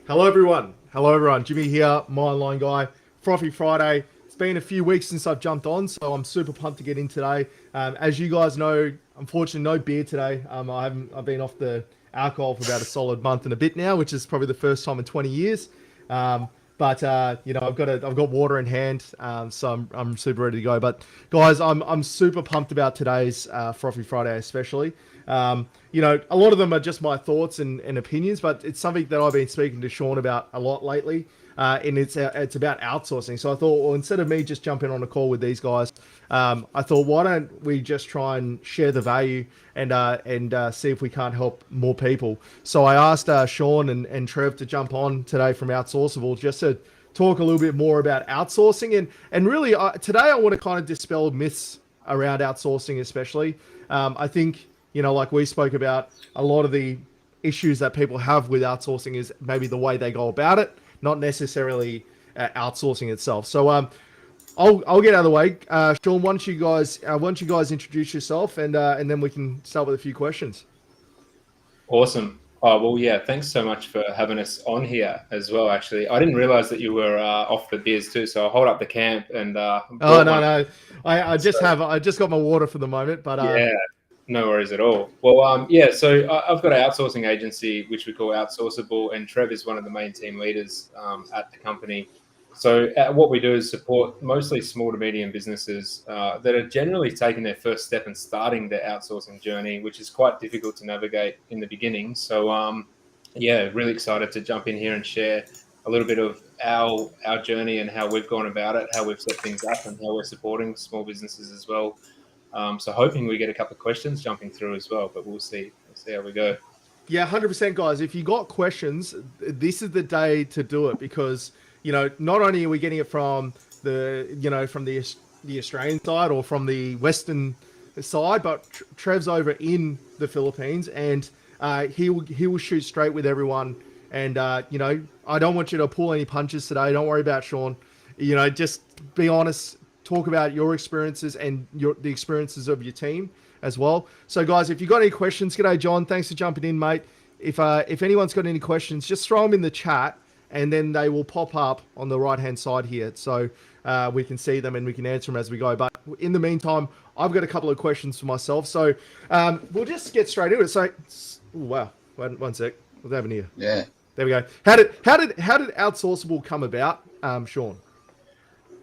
Hello, everyone. Hello, everyone. Jimmy here, my online guy. Frothy Friday. It's been a few weeks since I've jumped on, so I'm super pumped to get in today. As you guys know, unfortunately, no beer today. I've been off the alcohol for about a solid month and a bit now, which is probably the first time in 20 years. But I've got water in hand, so I'm super ready to go. But guys, I'm super pumped about today's Frothy Friday, especially. A lot of them are just my thoughts and opinions, but it's something that I've been speaking to Sean about a lot lately. And it's about outsourcing. So I thought, well, instead of me just jumping on a call with these guys, I thought, why don't we just try and share the value and see if we can't help more people. So I asked Sean and Trev to jump on today from Outsourceable just to talk a little bit more about outsourcing and really today I want to kind of dispel myths around outsourcing, especially. I think like we spoke about, a lot of the issues that people have with outsourcing is maybe the way they go about it, not necessarily outsourcing itself. So I'll get out of the way. Sean, why don't you guys introduce yourself and then we can start with a few questions. Awesome. Oh, well, yeah, thanks so much for having us on here as well, actually. I didn't realize that you were off the beers too, so I'll hold up the camp and Oh brought no one. no, So, I just got my water for the moment, but yeah, no worries at all. Well, yeah, so I've got an outsourcing agency, which we call Outsourceable, and Trev is one of the main team leaders at the company. So what we do is support mostly small to medium businesses that are generally taking their first step and starting their outsourcing journey, which is quite difficult to navigate in the beginning. So yeah, really excited to jump in here and share a little bit of our journey and how we've gone about it, how we've set things up, and how we're supporting small businesses as well. So hoping we get a couple of questions jumping through as well, but we'll see. We'll see how we go. yeah, 100%, guys. If you got questions, this is the day to do it because not only are we getting it from the Australian side or from the Western side, but Trev's over in the Philippines and he will shoot straight with everyone. And I don't want you to pull any punches today. Don't worry about Sean. Just be honest. Talk about your experiences and the experiences of your team as well. So, guys, if you got any questions, g'day, John. Thanks for jumping in, mate. If anyone's got any questions, just throw them in the chat, and then they will pop up on the right hand side here, so we can see them and we can answer them as we go. But in the meantime, I've got a couple of questions for myself, so we'll just get straight into it. So, wow, one sec. What's happening here? Yeah. There we go. How did Outsourceable come about, Sean?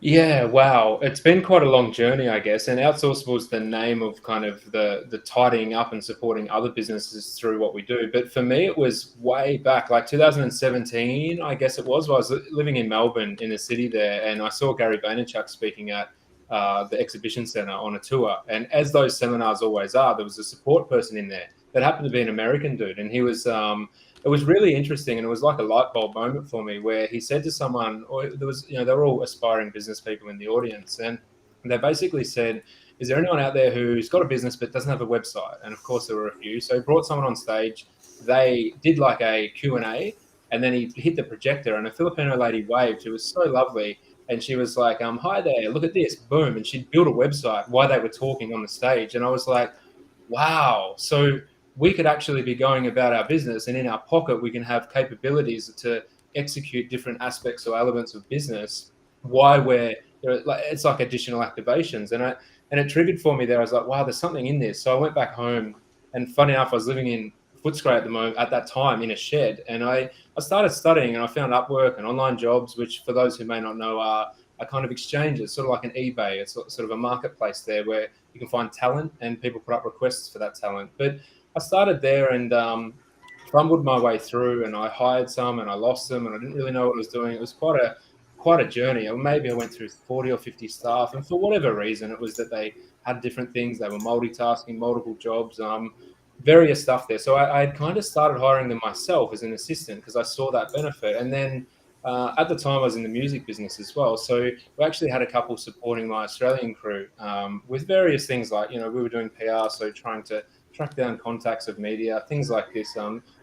Yeah, wow. It's been quite a long journey, I guess. And Outsourceable is the name of kind of the tidying up and supporting other businesses through what we do. But for me, it was way back, like 2017, I guess it was. I was living in Melbourne in the city there, and I saw Gary Vaynerchuk speaking at the exhibition center on a tour. And as those seminars always are, there was a support person in there that happened to be an American dude, and he was it was really interesting, and it was like a light bulb moment for me where he said to someone, or there was, they were all aspiring business people in the audience, and they basically said, is there anyone out there who's got a business but doesn't have a website? And of course there were a few. So he brought someone on stage. They did like a Q&A, and then he hit the projector, and a Filipino lady waved. She was so lovely. And she was like, hi there, look at this, boom. And she'd built a website while they were talking on the stage. And I was like, wow. So we could actually be going about our business, and in our pocket, we can have capabilities to execute different aspects or elements of business. Why we're like, it's like additional activations, and it triggered for me there. I was like, wow, there's something in this. So I went back home, and funny enough, I was living in Footscray at the moment at that time in a shed, and I started studying, and I found Upwork and online jobs, which for those who may not know are kind of exchanges, sort of like an eBay. It's sort of a marketplace there where you can find talent and people put up requests for that talent. But I started there and fumbled my way through, and I hired some and I lost them, and I didn't really know what I was doing. It was quite a journey. Or maybe I went through 40 or 50 staff, and for whatever reason, it was that they had different things. They were multitasking, multiple jobs, various stuff there. So I had kind of started hiring them myself as an assistant because I saw that benefit. And then at the time, I was in the music business as well. So we actually had a couple supporting my Australian crew with various things like, we were doing PR, so trying to track down contacts of media, things like this,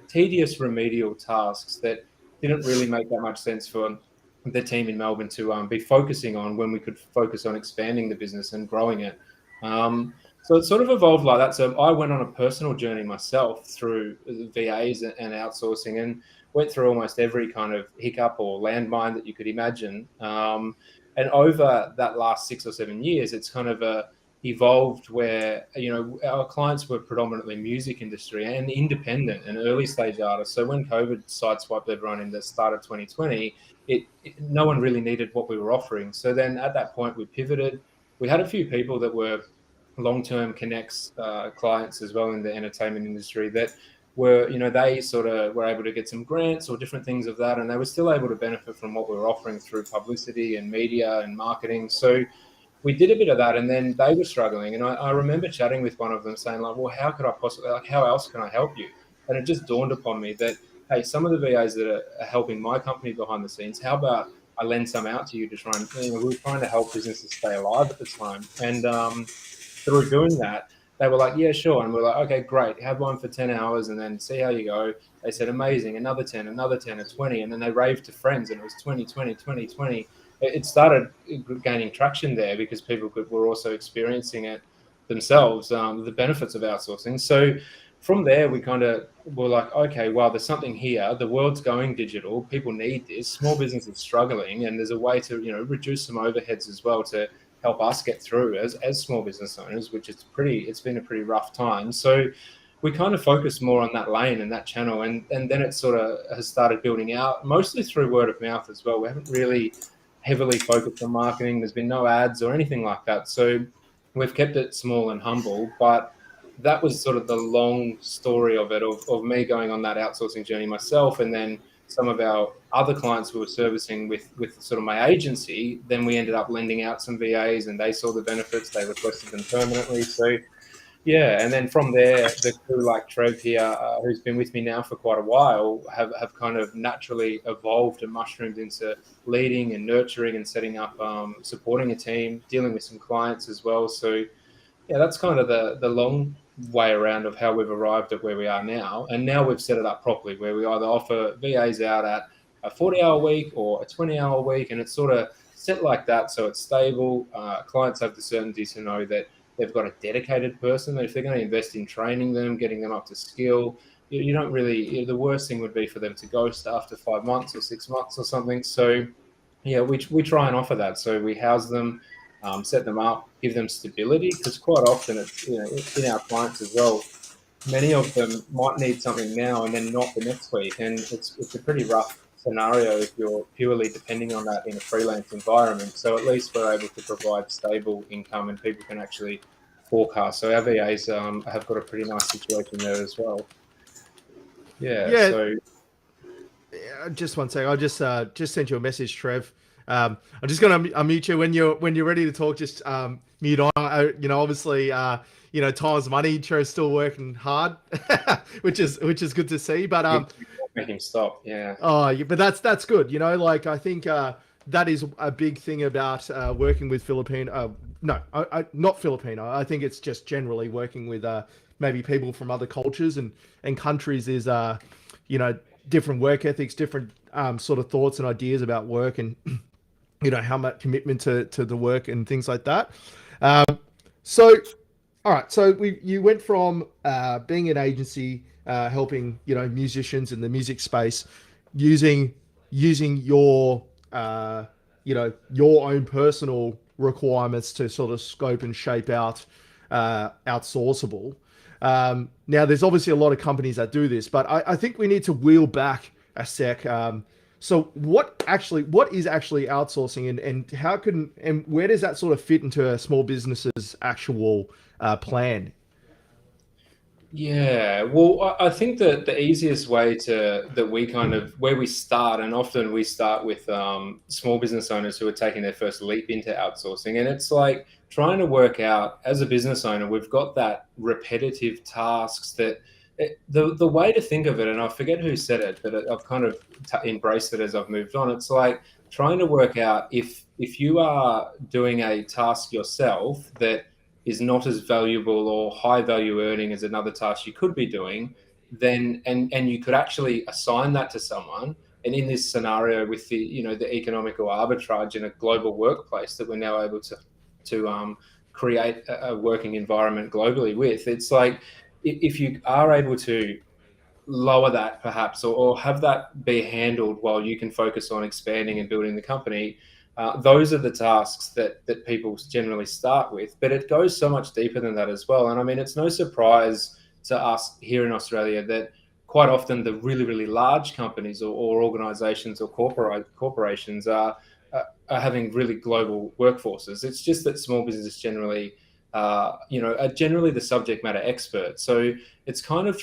tedious remedial tasks that didn't really make that much sense for the team in Melbourne to be focusing on when we could focus on expanding the business and growing it. So it sort of evolved like that. So I went on a personal journey myself through VAs and outsourcing. And went through almost every kind of hiccup or landmine that you could imagine. And over that last 6 or 7 years, it's kind of evolved where, our clients were predominantly music industry and independent and early stage artists. So when COVID sideswiped everyone in the start of 2020, no one really needed what we were offering. So then at that point, we pivoted. We had a few people that were long-term connects clients as well in the entertainment industry that were, they sort of were able to get some grants or different things of that, and they were still able to benefit from what we were offering through publicity and media and marketing. So we did a bit of that, and then they were struggling. And I remember chatting with one of them saying, like, well, how could I possibly, like, how else can I help you? And it just dawned upon me that, hey, some of the VAs that are helping my company behind the scenes, how about I lend some out to you to try and, we were trying to help businesses stay alive at the time. And through doing that, they were like, yeah, sure. And we're like, okay, great. Have one for 10 hours and then see how you go. They said, amazing. Another 10, another 10, a 20. And then they raved to friends and it was 20, 20, 20, 20. It started gaining traction there because people were also experiencing it themselves, the benefits of outsourcing. So from there, we kind of were like, okay, well, there's something here. The world's going digital. People need this. Small businesses struggling, and there's a way to, reduce some overheads as well to help us get through as small business owners, which it's been a pretty rough time. So we kind of focused more on that lane and that channel, and then it sort of has started building out mostly through word of mouth as well. We haven't really heavily focused on marketing. There's been no ads or anything like that. So we've kept it small and humble, but that was sort of the long story of it, of me going on that outsourcing journey myself, and then some of our other clients who were servicing with sort of my agency, then we ended up lending out some VAs and they saw the benefits, they requested them permanently. So yeah, and then from there, the crew like Trev here, who's been with me now for quite a while, have kind of naturally evolved and mushroomed into leading and nurturing and setting up, supporting a team, dealing with some clients as well. So yeah, that's kind of the long way around of how we've arrived at where we are now. And now we've set it up properly where we either offer VAs out at a 40-hour week or a 20-hour week, and it's sort of set like that so it's stable. Clients have the certainty to know that they've got a dedicated person, that if they're going to invest in training them, getting them up to skill, you don't really, the worst thing would be for them to ghost after 5 months or 6 months or something. So yeah, we try and offer that. So we house them, set them up, give them stability, because quite often it's, in our clients as well, many of them might need something now and then not the next week. And it's a pretty rough scenario if you're purely depending on that in a freelance environment. So at least we're able to provide stable income and people can actually forecast. So our VAs have got a pretty nice situation there as well. Yeah. Yeah. So Just one second. I just sent you a message, Trev. I'm just gonna unmute you when you're ready to talk. Just mute on. Obviously, time's money. Trev's still working hard, which is good to see. But make him stop. Yeah. oh, yeah, but that's good. Like I think that is a big thing about working with Filipino. No, not Filipino. I think it's just generally working with maybe people from other cultures and countries is different work ethics, different sort of thoughts and ideas about work, and how much commitment to the work and things like that. So, all right. So you went from being an agency, helping musicians in the music space, using your your own personal requirements to sort of scope and shape out Outsourceable. Now, there's obviously a lot of companies that do this, but I think we need to wheel back a sec. So what is actually outsourcing, and how and where does that sort of fit into a small business's actual plan? Yeah, well, I think that the easiest way that we kind of where we start, and often we start with small business owners who are taking their first leap into outsourcing, and it's like trying to work out as a business owner, we've got that repetitive tasks that the way to think of it, and I forget who said it, but I've kind of embraced it as I've moved on. It's like trying to work out if you are doing a task yourself that is not as valuable or high value earning as another task you could be doing, then and you could actually assign that to someone. And in this scenario with the economical arbitrage in a global workplace that we're now able to create a working environment globally with, it's like if you are able to lower that perhaps, or have that be handled while you can focus on expanding and building the company. Those are the tasks that people generally start with, but it goes so much deeper than that as well. And I mean, it's no surprise to us here in Australia that quite often the really, really large companies or organizations or corporations are having really global workforces. It's just that small business generally, are generally the subject matter experts. So it's kind of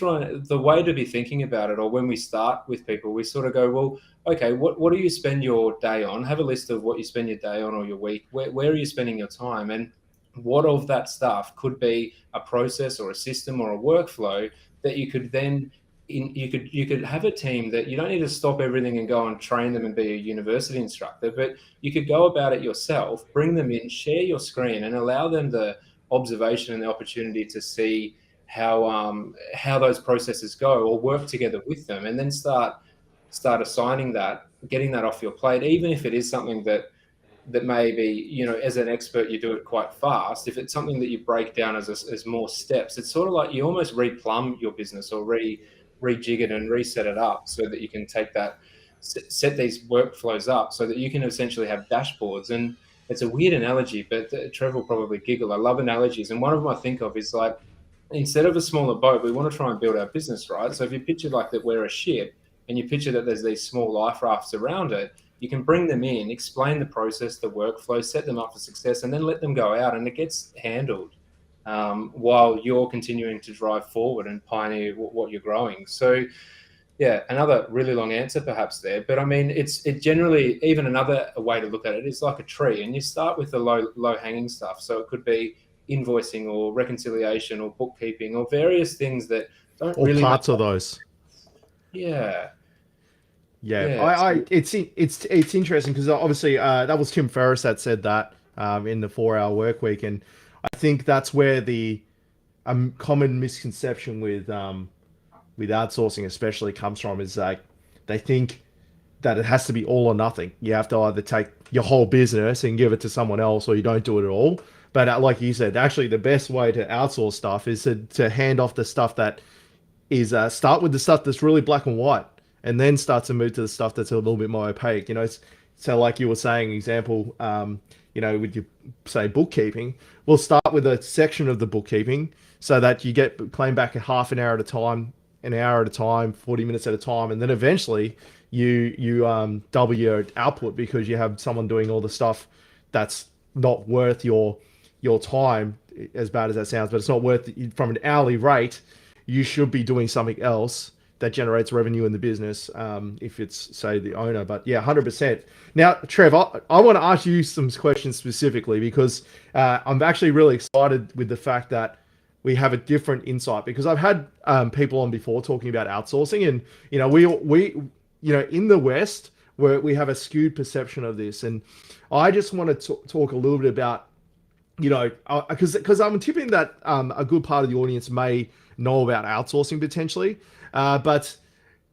the way to be thinking about it, or when we start with people, we sort of go, well, okay, what do you spend your day on? Have a list of what you spend your day on or your week. Where are you spending your time? And what of that stuff could be a process or a system or a workflow that you could then you could have a team that you don't need to stop everything and go and train them and be a university instructor, but you could go about it yourself, bring them in, share your screen, and allow them the observation and the opportunity to see how those processes go, or work together with them, and then start assigning that, getting that off your plate, even if it is something that maybe, as an expert, you do it quite fast. If it's something that you break down as more steps, it's sort of like you almost replumb your business, or rejig it and reset it up, so that you can take that, set these workflows up so that you can essentially have dashboards. And it's a weird analogy, but Trevor will probably giggle. I love analogies. And one of them I think of is like, instead of a smaller boat, we want to try and build our business, right? So if you picture like that we're a ship, and you picture that there's these small life rafts around it, you can bring them in, explain the process, the workflow, set them up for success, and then let them go out, and it gets handled while you're continuing to drive forward and pioneer what you're growing. So yeah, another really long answer perhaps there, but I mean, it generally, even another way to look at it is like a tree, and you start with the low hanging stuff. So it could be invoicing or reconciliation or bookkeeping or various things that don't Or really parts of those. Yeah. It's interesting because obviously that was Tim Ferriss that said that in the 4-Hour Work Week, and I think that's where the common misconception with outsourcing especially comes from, is like they think that it has to be all or nothing. You have to either take your whole business and give it to someone else, or you don't do it at all. But like you said, actually the best way to outsource stuff is to hand off the stuff that is start with the stuff that's really black and white, and then start to move to the stuff that's a little bit more opaque. So like you were saying, example, with your, say, bookkeeping, we'll start with a section of the bookkeeping so that you get claim back a half an hour at a time, 40 minutes at a time, and then eventually you double your output because you have someone doing all the stuff that's not worth your time, as bad as that sounds, but it's not worth it from an hourly rate. You should be doing something else that generates revenue in the business, if it's, say, the owner. But yeah, 100%. Now, Trev, I want to ask you some questions specifically because I'm actually really excited with the fact that we have a different insight, because I've had people on before talking about outsourcing, and we in the West where we have a skewed perception of this, and I just want to talk a little bit about, because I'm tipping that a good part of the audience may know about outsourcing potentially, but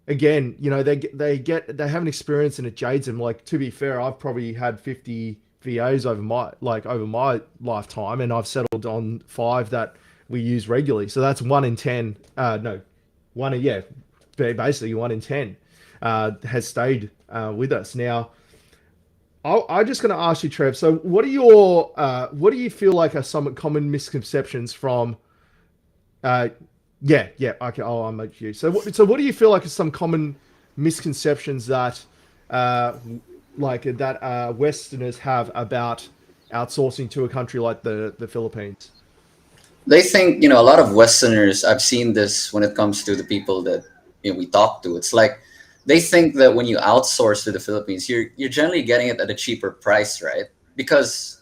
again, they have an experience and it jades them. Like, to be fair, I've probably had 50 VAs over my lifetime, and I've settled on 5 that we use regularly. So that's 1 in 10. Basically 1 in 10 has stayed with us. Now, I'm just going to ask you, Trev. So, what do you feel like are some common misconceptions from? Okay. I'll make you. So what do you feel like are some common misconceptions that Westerners have about outsourcing to a country like the Philippines? They think, a lot of Westerners, I've seen this when it comes to the people that we talk to. It's like they think that when you outsource to the Philippines, you're generally getting it at a cheaper price, right? Because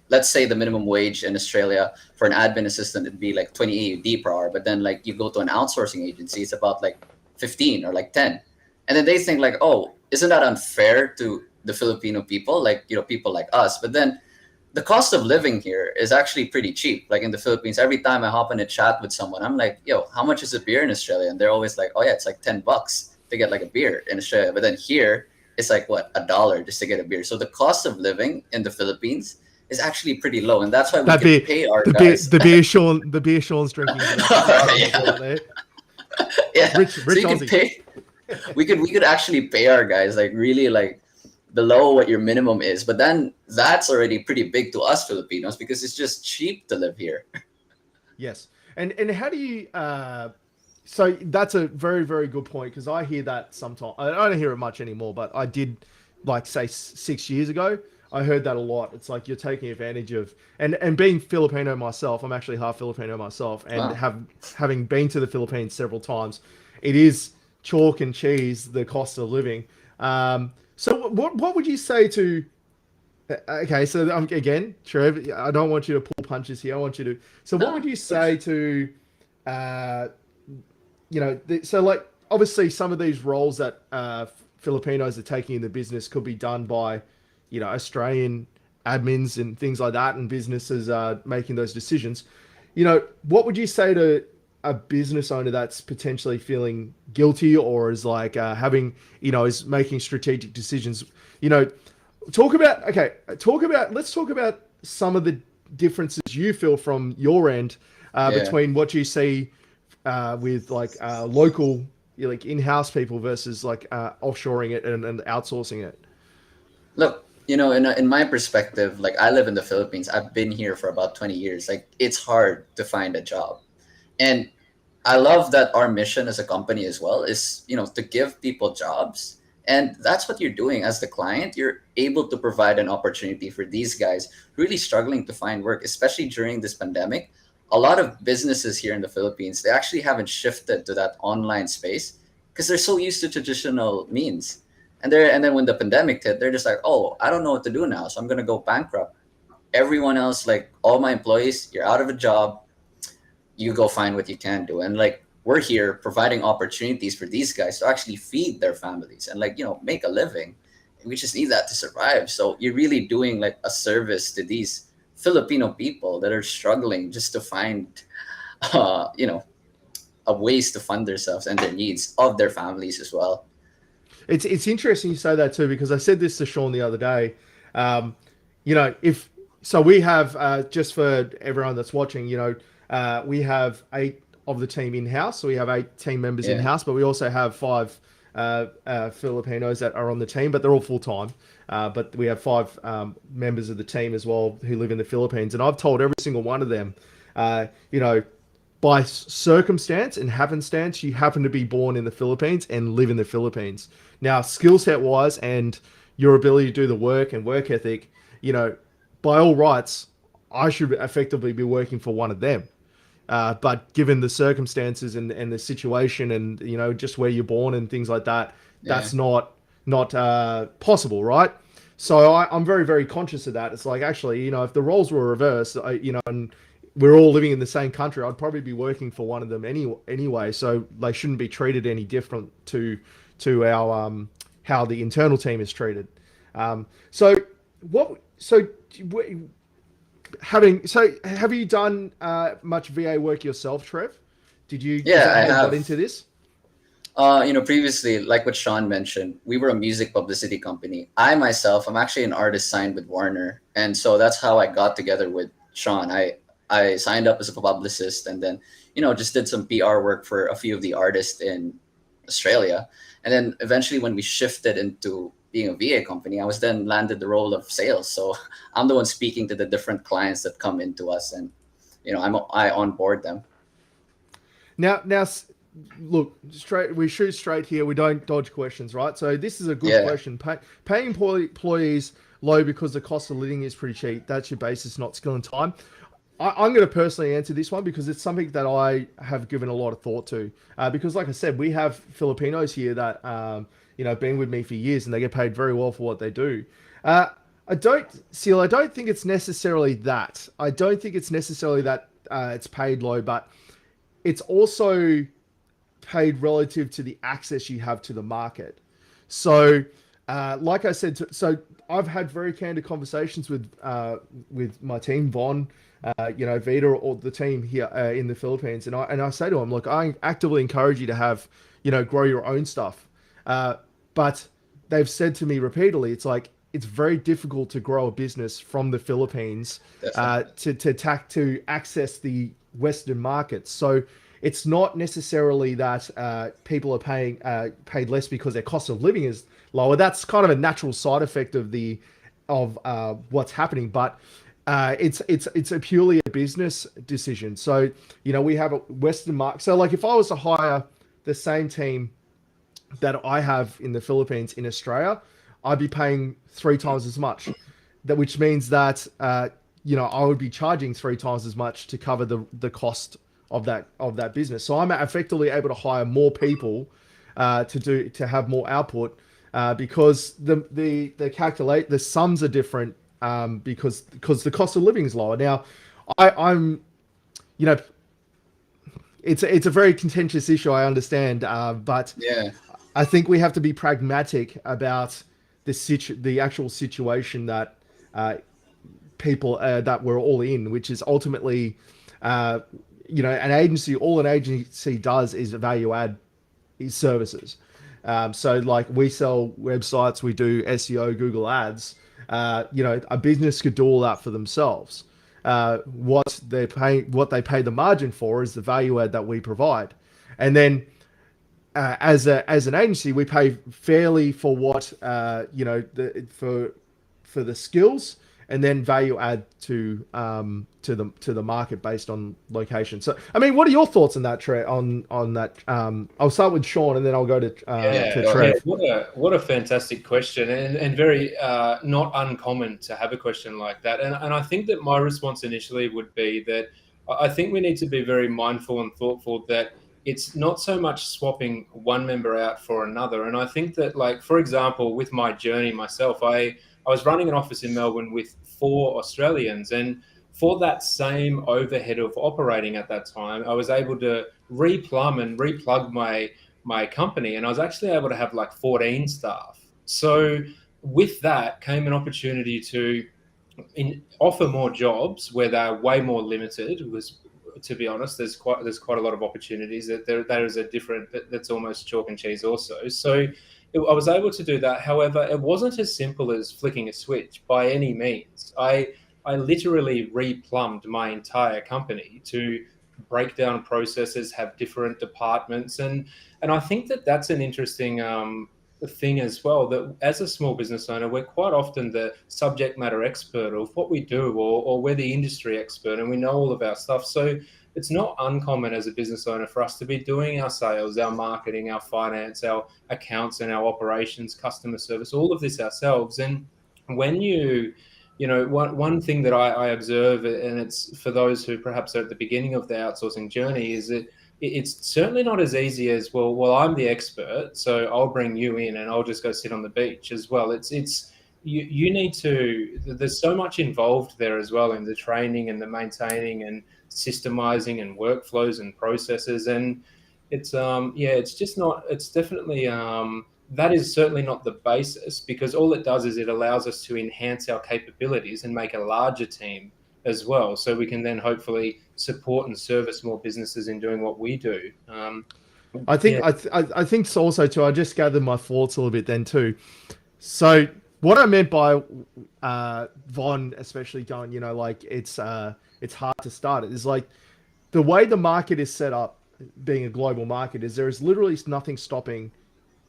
let's say the minimum wage in Australia for an admin assistant would be like 20 AUD per hour, but then like you go to an outsourcing agency, it's about like 15 or like 10. And then they think like, oh, isn't that unfair to the Filipino people, like, people like us? But then the cost of living here is actually pretty cheap. Like in the Philippines, every time I hop in a chat with someone, I'm like, yo, how much is a beer in Australia? And they're always like, oh yeah, it's like $10 to get like a beer in Australia. But then here it's like what, $1 just to get a beer. So the cost of living in the Philippines is actually pretty low, and that's why we can pay our guys. The beer Sean's drinking. Yeah. Rich So you could Aussie. pay. We could actually pay our guys like really like below what your minimum is, but then that's already pretty big to us Filipinos because it's just cheap to live here. Yes. And how do you so that's a very, very good point because I hear that sometimes. I don't hear it much anymore, but I did like say 6 years ago. I heard that a lot. It's like you're taking advantage of and being Filipino myself, I'm actually half Filipino myself, and Wow. having been to the Philippines several times, it is chalk and cheese the cost of living. So what would you say to okay, so again, Trev, I don't want you to pull punches here. I want you to. So, what would No. you say to, uh, so like obviously some of these roles that Filipinos are taking in the business could be done by, Australian admins and things like that, and businesses making those decisions. What would you say to a business owner that's potentially feeling guilty or is like is making strategic decisions? You know, let's talk about some of the differences you feel from your end Yeah. between what you see with like local like in-house people versus like offshoring it and outsourcing it. Look, in my perspective, like I live in the Philippines. I've been here for about 20 years. Like it's hard to find a job. And I love that our mission as a company as well is, to give people jobs. And that's what you're doing as the client. You're able to provide an opportunity for these guys really struggling to find work, especially during this pandemic. A lot of businesses here in the Philippines, they actually haven't shifted to that online space because they're so used to traditional means. And then when the pandemic hit, they're just like, oh, I don't know what to do now. So I'm gonna go bankrupt. Everyone else, like all my employees, you're out of a job, you go find what you can do. And like we're here providing opportunities for these guys to actually feed their families and like make a living. We just need that to survive. So you're really doing like a service to these Filipino people that are struggling just to find uh you know a ways to fund themselves and their needs of their families as well. It's interesting you say that too because I said this to Sean the other day. Um, if so, we have just for everyone that's watching, we have 8 of the team in house. So we have 8 team members in Yeah. house, but we also have 5 Filipinos that are on the team, but they're all full time. But we have 5 members of the team as well who live in the Philippines, and I've told every single one of them, uh, you know, by circumstance and happenstance, you happen to be born in the Philippines and live in the Philippines. Now, skill set wise and your ability to do the work and work ethic, by all rights, I should effectively be working for one of them. But given the circumstances and the situation and just where you're born and things like that, Yeah. that's not possible, right? So I'm very very conscious of that. It's like actually, if the roles were reversed, and we're all living in the same country, I'd probably be working for one of them anyway. So they shouldn't be treated any different to our how the internal team is treated. So what? So have you done much VA work yourself, Trev? Is Yeah, that I how you got have. into this? Previously, like what Sean mentioned, we were a music publicity company. I myself, I'm actually an artist signed with Warner, and so that's how I got together with Sean. I signed up as a publicist, and then just did some PR work for a few of the artists in Australia, and then eventually when we shifted into being a VA company, I was then landed the role of sales. So I'm the one speaking to the different clients that come into us, and I onboard them. Now, look straight. We shoot straight here. We don't dodge questions, right? So this is a good Yeah, question. Paying employees low because the cost of living is pretty cheap. That's your basis, not skill and time. I'm going to personally answer this one because it's something that I have given a lot of thought to. Because, like I said, we have Filipinos here that been with me for years, and they get paid very well for what they do. Uh, I don't think it's necessarily that. I don't think it's necessarily that it's paid low, but it's also paid relative to the access you have to the market. So, like I said, so I've had very candid conversations with my team, Von, Vita, or the team here in the Philippines, and I say to them, look, I actively encourage you to have, grow your own stuff, but they've said to me repeatedly, it's like it's very difficult to grow a business from the Philippines definitely. to access the Western markets. So it's not necessarily that people are paying paid less because their cost of living is lower. That's kind of a natural side effect of what's happening, but it's a purely a business decision. So we have a Western market. So like if I was to hire the same team that I have in the Philippines in Australia, I'd be paying 3 times as much. Which means that I would be charging 3 times as much to cover the cost of that business. So I'm effectively able to hire more people to have more output because the sums are different because the cost of living is lower. Now, I'm it's a very contentious issue. I understand, but Yeah. I think we have to be pragmatic about the actual situation that people that we're all in, which is ultimately, an agency. All an agency does is value add services. So like we sell websites, we do SEO, Google Ads. A business could do all that for themselves. What they pay the margin for is the value add that we provide, and then as an agency, we pay fairly for what for the skills, and then value add to the market based on location. So, I mean, what are your thoughts on that, on that? I'll start with Sean, and then I'll go to Trev. What a fantastic question, and very not uncommon to have a question like that. And I think that my response initially would be that I think we need to be very mindful and thoughtful that it's not so much swapping one member out for another. And I think that, like, for example, with my journey myself, I was running an office in Melbourne with 4 Australians, and for that same overhead of operating at that time, I was able to replumb and replug my company, and I was actually able to have like 14 staff. So with that came an opportunity to offer more jobs where they're way more limited. To be honest, there's quite a lot of opportunities that there is a different that's almost chalk and cheese also. So I was able to do that. However, it wasn't as simple as flicking a switch by any means. I literally replumbed my entire company to break down processes, have different departments, and I think that that's an interesting thing as well, that as a small business owner, we're quite often the subject matter expert of what we do, or we're the industry expert and we know all of our stuff. So it's not uncommon as a business owner for us to be doing our sales, our marketing, our finance, our accounts and our operations, customer service, all of this ourselves. And when one thing that I observe, and it's for those who perhaps are at the beginning of the outsourcing journey, is that it's certainly not as easy as, well, I'm the expert, so I'll bring you in and I'll just go sit on the beach as well. You need to, there's so much involved there as well in the training and the maintaining and systemizing and workflows and processes. And it's definitely, that is certainly not the basis, because all it does is it allows us to enhance our capabilities and make a larger team as well, so we can then hopefully support and service more businesses in doing what we do. I think so also too. I just gathered my thoughts a little bit then too. So what I meant by Von, especially going, like it's hard to start it, is like the way the market is set up, being a global market, is there is literally nothing stopping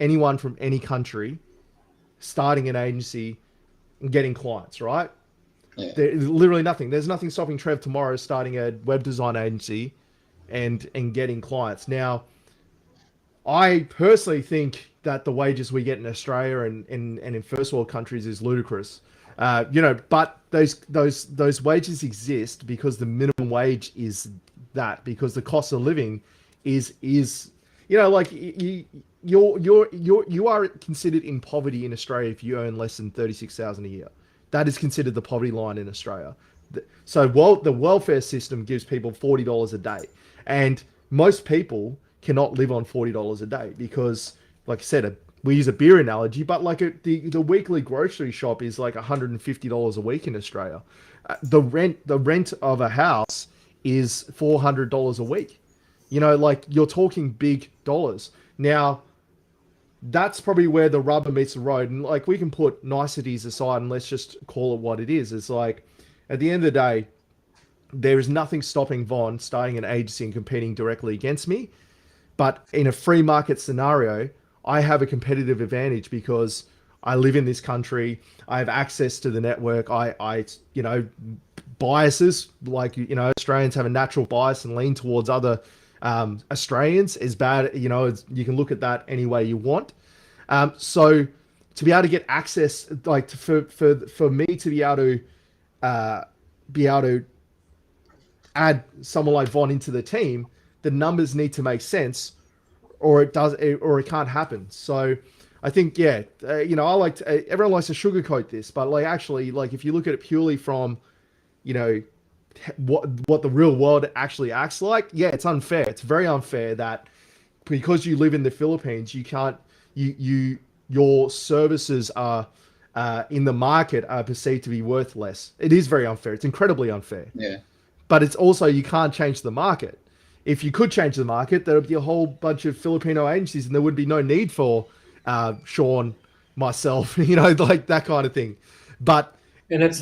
anyone from any country starting an agency and getting clients, right? Yeah. There's literally nothing. There's nothing stopping Trev tomorrow starting a web design agency and getting clients. Now, I personally think that the wages we get in Australia and in first world countries is ludicrous. But those wages exist because the minimum wage is that, because the cost of living is like you are considered in poverty in Australia if you earn less than 36,000 a year. That is considered the poverty line in Australia. So the welfare system gives people $40 a day, and most people cannot live on $40 a day because, like I said, we use a beer analogy, but like the weekly grocery shop is like $150 a week in Australia. The rent of a house is $400 a week. Like you're talking big dollars. Now, that's probably where the rubber meets the road. And like, we can put niceties aside and let's just call it what it is. It's like, at the end of the day, there is nothing stopping Von starting an agency and competing directly against me. But in a free market scenario, I have a competitive advantage because I live in this country. I have access to the network. Biases like, Australians have a natural bias and lean towards other Australians is bad. You can look at that any way you want. So to be able to get access, like for me to be able to add someone like Von into the team, the numbers need to make sense, or it can't happen. So I think, everyone likes to sugarcoat this, but like actually, like if you look at it purely from, what the real world actually acts like, yeah, it's unfair. It's very unfair that because you live in the Philippines, you can't your services are in the market are perceived to be worth less. It is very unfair. It's incredibly unfair. Yeah. But it's also, you can't change the market. If you could change the market, there would be a whole bunch of Filipino agencies and there would be no need for Sean, myself, like that kind of thing. But And it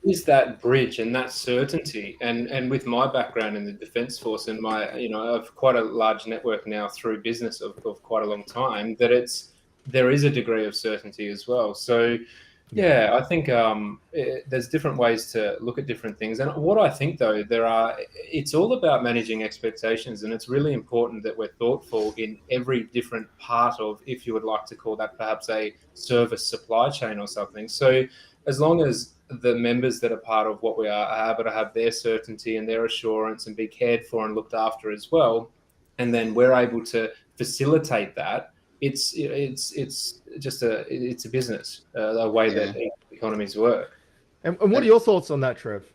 is that bridge and that certainty. And with my background in the Defence Force and I've quite a large network now through business of quite a long time, there is a degree of certainty as well. So yeah, I think there's different ways to look at different things. And what I think, though, it's all about managing expectations. And it's really important that we're thoughtful in every different part of, if you would like to call that perhaps a service supply chain or something. So as long as the members that are part of what we are able to have their certainty and their assurance and be cared for and looked after as well, and then we're able to facilitate that, it's just a business, a way that economies work. And what are your thoughts on that, Trev?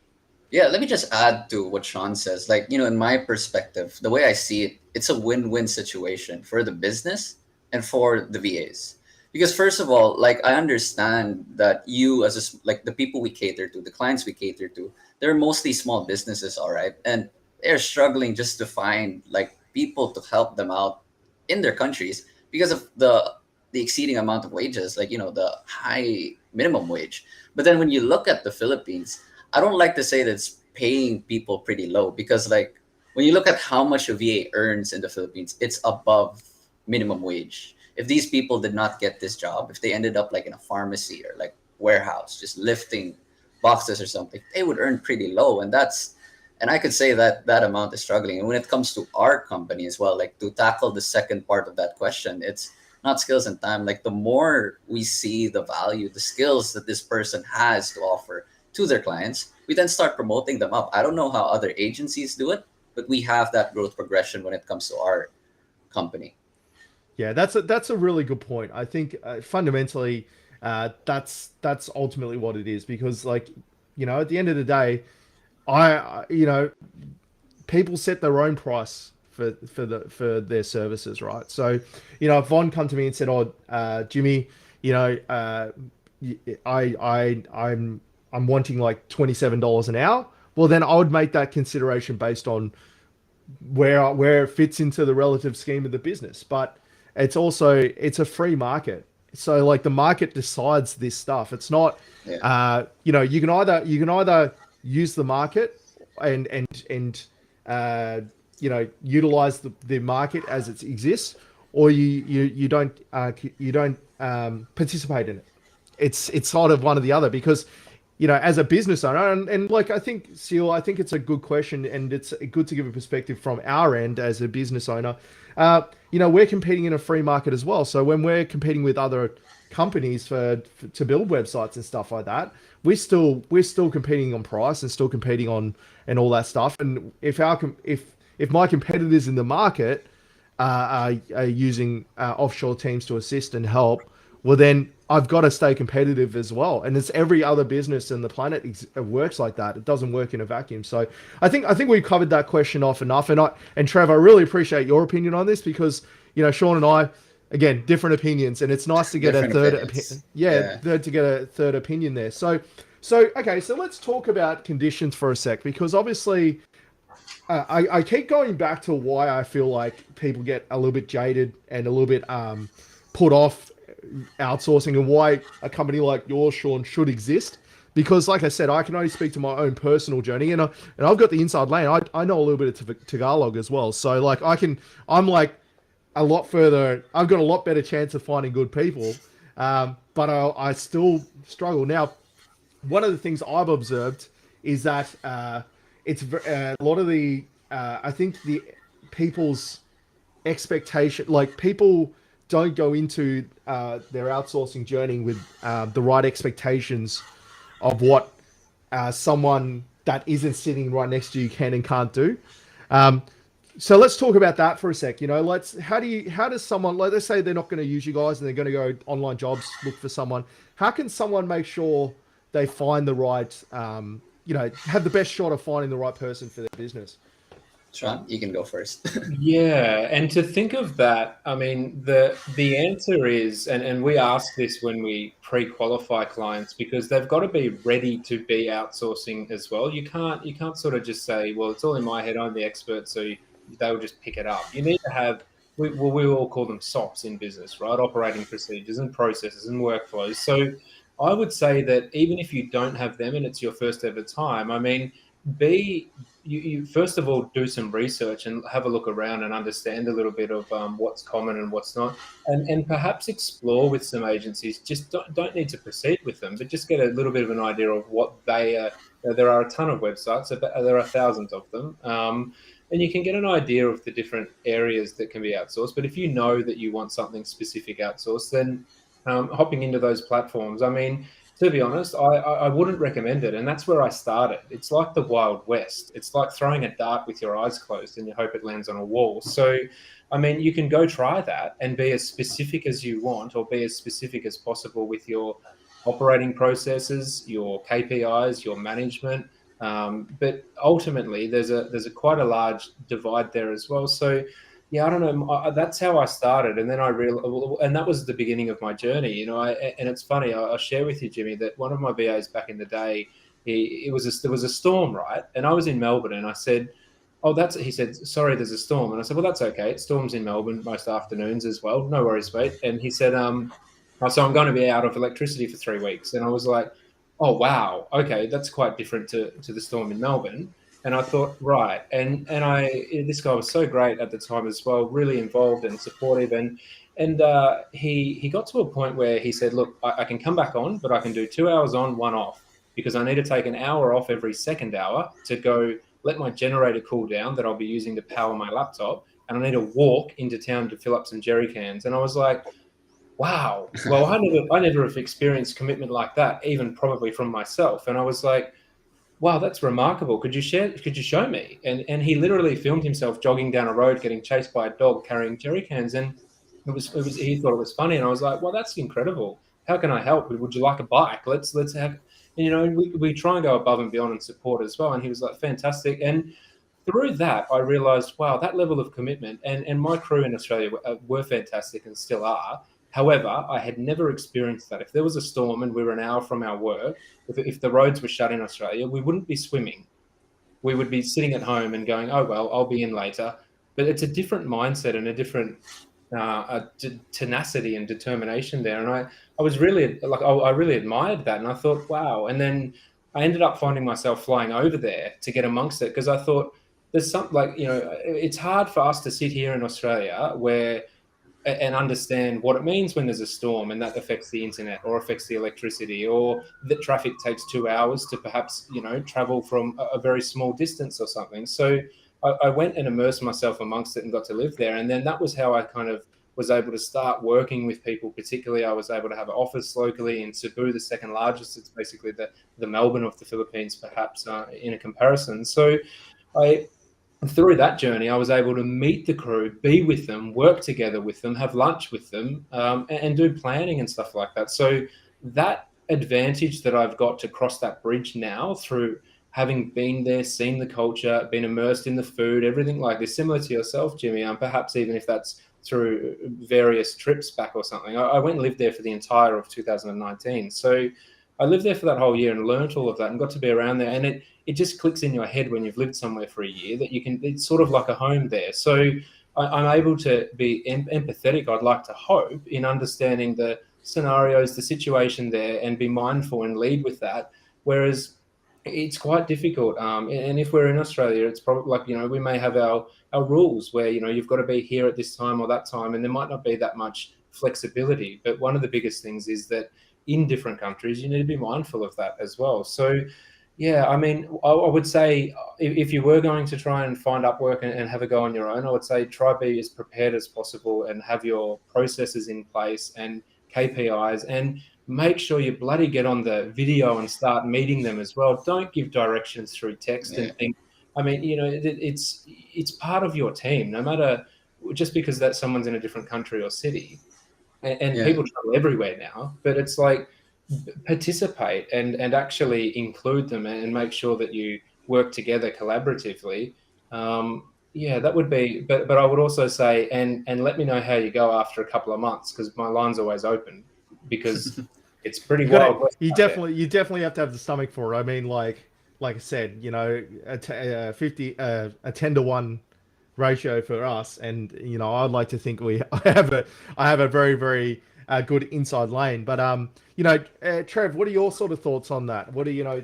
Yeah, let me just add to what Sean says. Like, in my perspective, the way I see it, it's a win-win situation for the business and for the VAs. Because first of all, like, I understand that you like the people we cater to, the clients we cater to, they're mostly small businesses, all right? And they're struggling just to find like people to help them out in their countries because of the exceeding amount of wages, like, the high minimum wage. But then when you look at the Philippines, I don't like to say that it's paying people pretty low, because like when you look at how much a VA earns in the Philippines, it's above minimum wage. If these people did not get this job, if they ended up like in a pharmacy or like warehouse, just lifting boxes or something, they would earn pretty low. And I could say that that amount is struggling. And when it comes to our company as well, like to tackle the second part of that question, it's not skills and time. Like the more we see the value, the skills that this person has to offer to their clients, we then start promoting them up. I don't know how other agencies do it, but we have that growth progression when it comes to our company. Yeah, that's a really good point. I think fundamentally, that's ultimately what it is, because like, at the end of the day, people set their own price for their services, right? So, if Von come to me and said, "Oh, Jimmy, I'm wanting like $27 an hour," well, then I would make that consideration based on where it fits into the relative scheme of the business. But it's a free market. So like the market decides this stuff. It's not, you can either use the market and utilize the market as it exists, or you don't participate in it. It's sort of one or the other, because as a business owner, and like I think it's a good question, and it's good to give a perspective from our end as a business owner. We're competing in a free market as well. So when we're competing with other companies to build websites and stuff like that, we're still competing on price and still competing on and all that stuff. And if my competitors in the market are using offshore teams to assist and help, well then I've got to stay competitive as well. And it's every other business on the planet works like that. It doesn't work in a vacuum. So I think we've covered that question off enough. And Trev, I really appreciate your opinion on this, because Sean and I, again, different opinions, and it's nice to get a third opinion. To get a third opinion there. So okay, so let's talk about conditions for a sec, because obviously I keep going back to why I feel like people get a little bit jaded and a little bit put off outsourcing, and why a company like yours, Sean, should exist. because, like I said, I can only speak to my own personal journey, and I've got the inside lane. I know a little bit of Tagalog as well, so like I'm like a lot further. I've got a lot better chance of finding good people, but I still struggle now. One of the things I've observed is that a lot of the I think the people's expectation, like people don't go into their outsourcing journey with the right expectations of what someone that isn't sitting right next to you can and can't do. Um, so let's talk about that for a sec. How does someone, like, let's say they're not going to use you guys and they're going to go online jobs, look for someone. How can someone make sure they find the right, have the best shot of finding the right person for their business? Sean, you can go first. Yeah, and to think of that, I mean, the answer is, and we ask this when we pre-qualify clients, because they've got to be ready to be outsourcing as well. You can't sort of just say, well, it's all in my head, I'm the expert, so they'll just pick it up. You need to have, we all call them SOPs in business, right? Operating procedures and processes and workflows. So I would say that even if you don't have them and it's your first ever time, I mean, you first of all do some research and have a look around and understand a little bit of what's common and what's not, and perhaps explore with some agencies. Just don't need to proceed with them, but just get a little bit of an idea of what they are. There are a ton of websites, there are thousands of them, and you can get an idea of the different areas that can be outsourced. But if you know that you want something specific outsourced, then hopping into those platforms, I mean, to be honest, I wouldn't recommend it. And that's where I started. It's like the Wild West. It's like throwing a dart with your eyes closed and you hope it lands on a wall. So, I mean, you can go try that and be as specific as you want, or be as specific as possible with your operating processes, your KPIs, your management. But ultimately, there's a quite a large divide there as well. So, yeah, I don't know. That's how I started, and then I realized, and that was the beginning of my journey. And it's funny. I'll share with you, Jimmy, that one of my VAs back in the day, there was a storm, right? And I was in Melbourne, and I said, "Oh, he said, sorry, there's a storm." And I said, "Well, that's okay. It storms in Melbourne most afternoons as well. No worries, mate." And he said, so I'm going to be out of electricity for 3 weeks." And I was like, "Oh, wow. Okay, that's quite different to the storm in Melbourne." And I thought, right. And this guy was so great at the time as well, really involved and supportive. And he got to a point where he said, "Look, I can come back on, but I can do 2 hours on, 1 off, because I need to take an hour off every second hour to go let my generator cool down that I'll be using to power my laptop. And I need to walk into town to fill up some jerry cans." And I was like, wow. Well, I never have experienced commitment like that, even probably from myself. And I was like, wow, that's remarkable. Could you show me? And he literally filmed himself jogging down a road, getting chased by a dog carrying jerry cans. And he thought it was funny. And I was like, well, that's incredible. How can I help? Would you like a bike? Let's have, we try and go above and beyond and support as well. And he was like, fantastic. And through that, I realized, wow, that level of commitment, and my crew in Australia were fantastic and still are. However, I had never experienced that. If there was a storm and we were an hour from our work, if the roads were shut in Australia, we wouldn't be swimming. We would be sitting at home and going, "Oh, well, I'll be in later." But it's a different mindset and a different tenacity and determination there. And I was really, I really admired that. And I thought, wow. And then I ended up finding myself flying over there to get amongst it, because I thought there's something it's hard for us to sit here in Australia and understand what it means when there's a storm and that affects the internet or affects the electricity, or that traffic takes 2 hours to perhaps, travel from a very small distance or something. So I went and immersed myself amongst it and got to live there. And then that was how I kind of was able to start working with people. Particularly, I was able to have an office locally in Cebu, the second largest. It's basically the Melbourne of the Philippines, perhaps, in a comparison. So through that journey, I was able to meet the crew, be with them, work together with them, have lunch with them, and do planning and stuff like that. So that advantage that I've got to cross that bridge now, through having been there, seen the culture, been immersed in the food, everything like this, similar to yourself, Jimmy, perhaps even if that's through various trips back or something. I went and lived there for the entire of 2019. So I lived there for that whole year and learned all of that and got to be around there. And it just clicks in your head when you've lived somewhere for a year that it's sort of like a home there. So I'm able to be empathetic, I'd like to hope, in understanding the scenarios, the situation there, and be mindful and lead with that. Whereas it's quite difficult. And if we're in Australia, it's probably like, we may have our rules where, you've got to be here at this time or that time, and there might not be that much flexibility. But one of the biggest things is that in different countries, you need to be mindful of that as well. So, yeah, I mean, I would say if you were going to try and find Upwork and have a go on your own, I would say try be as prepared as possible and have your processes in place and KPIs, and make sure you bloody get on the video and start meeting them as well. Don't give directions through text and think, I mean, it's part of your team, no matter, just because that someone's in a different country or city. And people travel everywhere now, but it's like, participate and actually include them and make sure that you work together collaboratively. That would be, but I would also say, and let me know how you go after a couple of months, because my line's always open, because it's pretty wild. You definitely have to have the stomach for it. I mean, like I said, a 10-to-1 ratio for us, and I'd like to think I have a very, very good inside lane. But Trev, what are your sort of thoughts on that? What do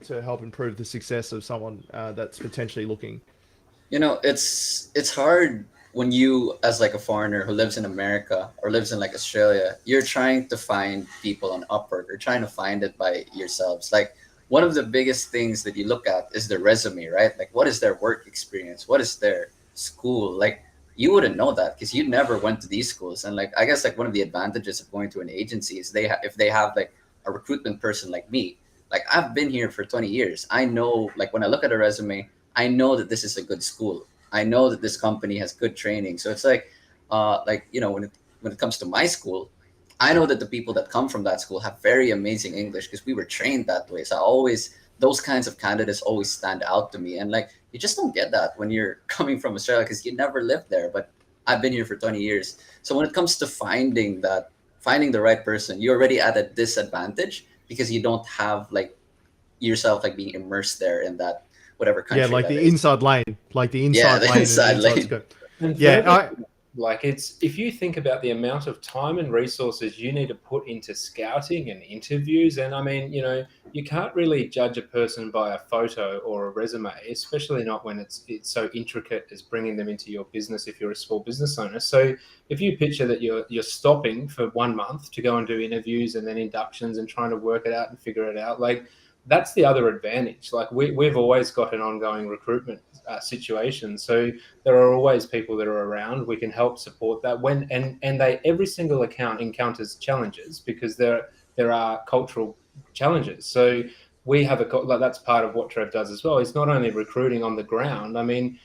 to help improve the success of someone that's potentially looking? It's hard when you, as like a foreigner who lives in America or lives in like Australia, you're trying to find people on Upwork or trying to find it by yourselves. Like, one of the biggest things that you look at is their resume, right? Like, what is their work experience? What is their school? Like, you wouldn't know that because you never went to these schools. And like, I guess like one of the advantages of going to an agency is if they have like a recruitment person like me, like I've been here for 20 years. I know, like, when I look at a resume, I know that this is a good school. I know that this company has good training. So it's like when it comes to my school, I know that the people that come from that school have very amazing English because we were trained that way. So those kinds of candidates always stand out to me. And like, you just don't get that when you're coming from Australia because you never lived there. But I've been here for 20 years. So when it comes to finding the right person, you're already at a disadvantage because you don't have like yourself like being immersed there in that whatever country. Yeah, like the inside lane, inside lane. Yeah, if you think about the amount of time and resources you need to put into scouting and interviews, and I mean, you can't really judge a person by a photo or a resume, especially not when it's so intricate as bringing them into your business if you're a small business owner. So if you picture that you're stopping for 1 month to go and do interviews and then inductions and trying to work it out and figure it out, like, that's the other advantage. Like, we've always got an ongoing recruitment situation, so there are always people that are around. We can help support that every single account encounters challenges because there are cultural challenges. So we have that's part of what Trev does as well. It's not only recruiting on the ground. I mean,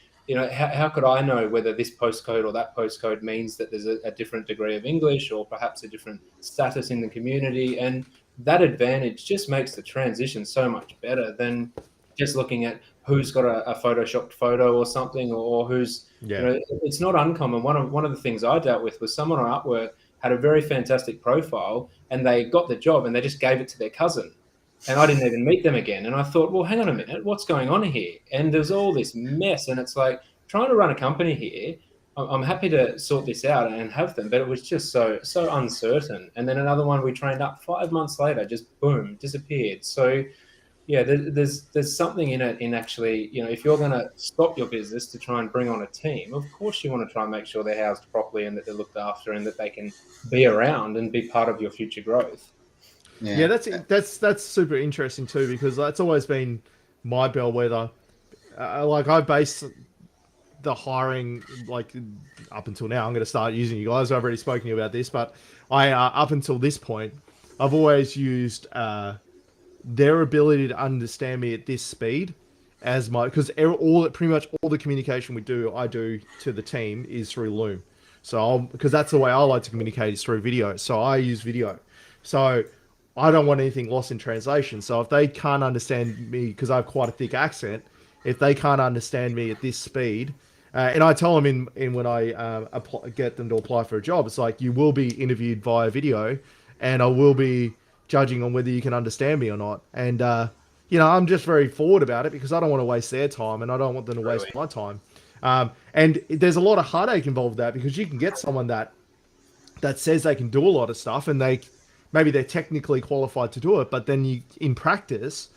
how could I know whether this postcode or that postcode means that there's a different degree of English or perhaps a different status in the community? And that advantage just makes the transition so much better than just looking at who's got a photoshopped photo or something, or who's, it's not uncommon. One of the things I dealt with was someone on Upwork had a very fantastic profile and they got the job and they just gave it to their cousin. And I didn't even meet them again. And I thought, well, hang on a minute, what's going on here? And there's all this mess. And it's like, trying to run a company here, I'm happy to sort this out and have them, but it was just so uncertain. And then another one we trained up 5 months later, just boom, disappeared. So yeah, there's something in it, in actually, if you're going to stop your business to try and bring on a team, of course you want to try and make sure they're housed properly and that they're looked after and that they can be around and be part of your future growth. Yeah, that's super interesting too, because that's always been my bellwether. Like, I base the hiring, like, up until now, I'm going to start using you guys. I've already spoken to you about this, but up until this point, I've always used their ability to understand me at this speed as because pretty much all the communication I do to the team is through Loom. So because that's the way I like to communicate, is through video. So I use video. So I don't want anything lost in translation. So if they can't understand me, because I have quite a thick accent, if they can't understand me at this speed, and I tell them when I get them to apply for a job, it's like, you will be interviewed via video, and I will be judging on whether you can understand me or not. And I'm just very forward about it because I don't want to waste their time, and I don't want them to waste my time. And there's a lot of heartache involved with that, because you can get someone that says they can do a lot of stuff, and maybe they're technically qualified to do it, but then in practice,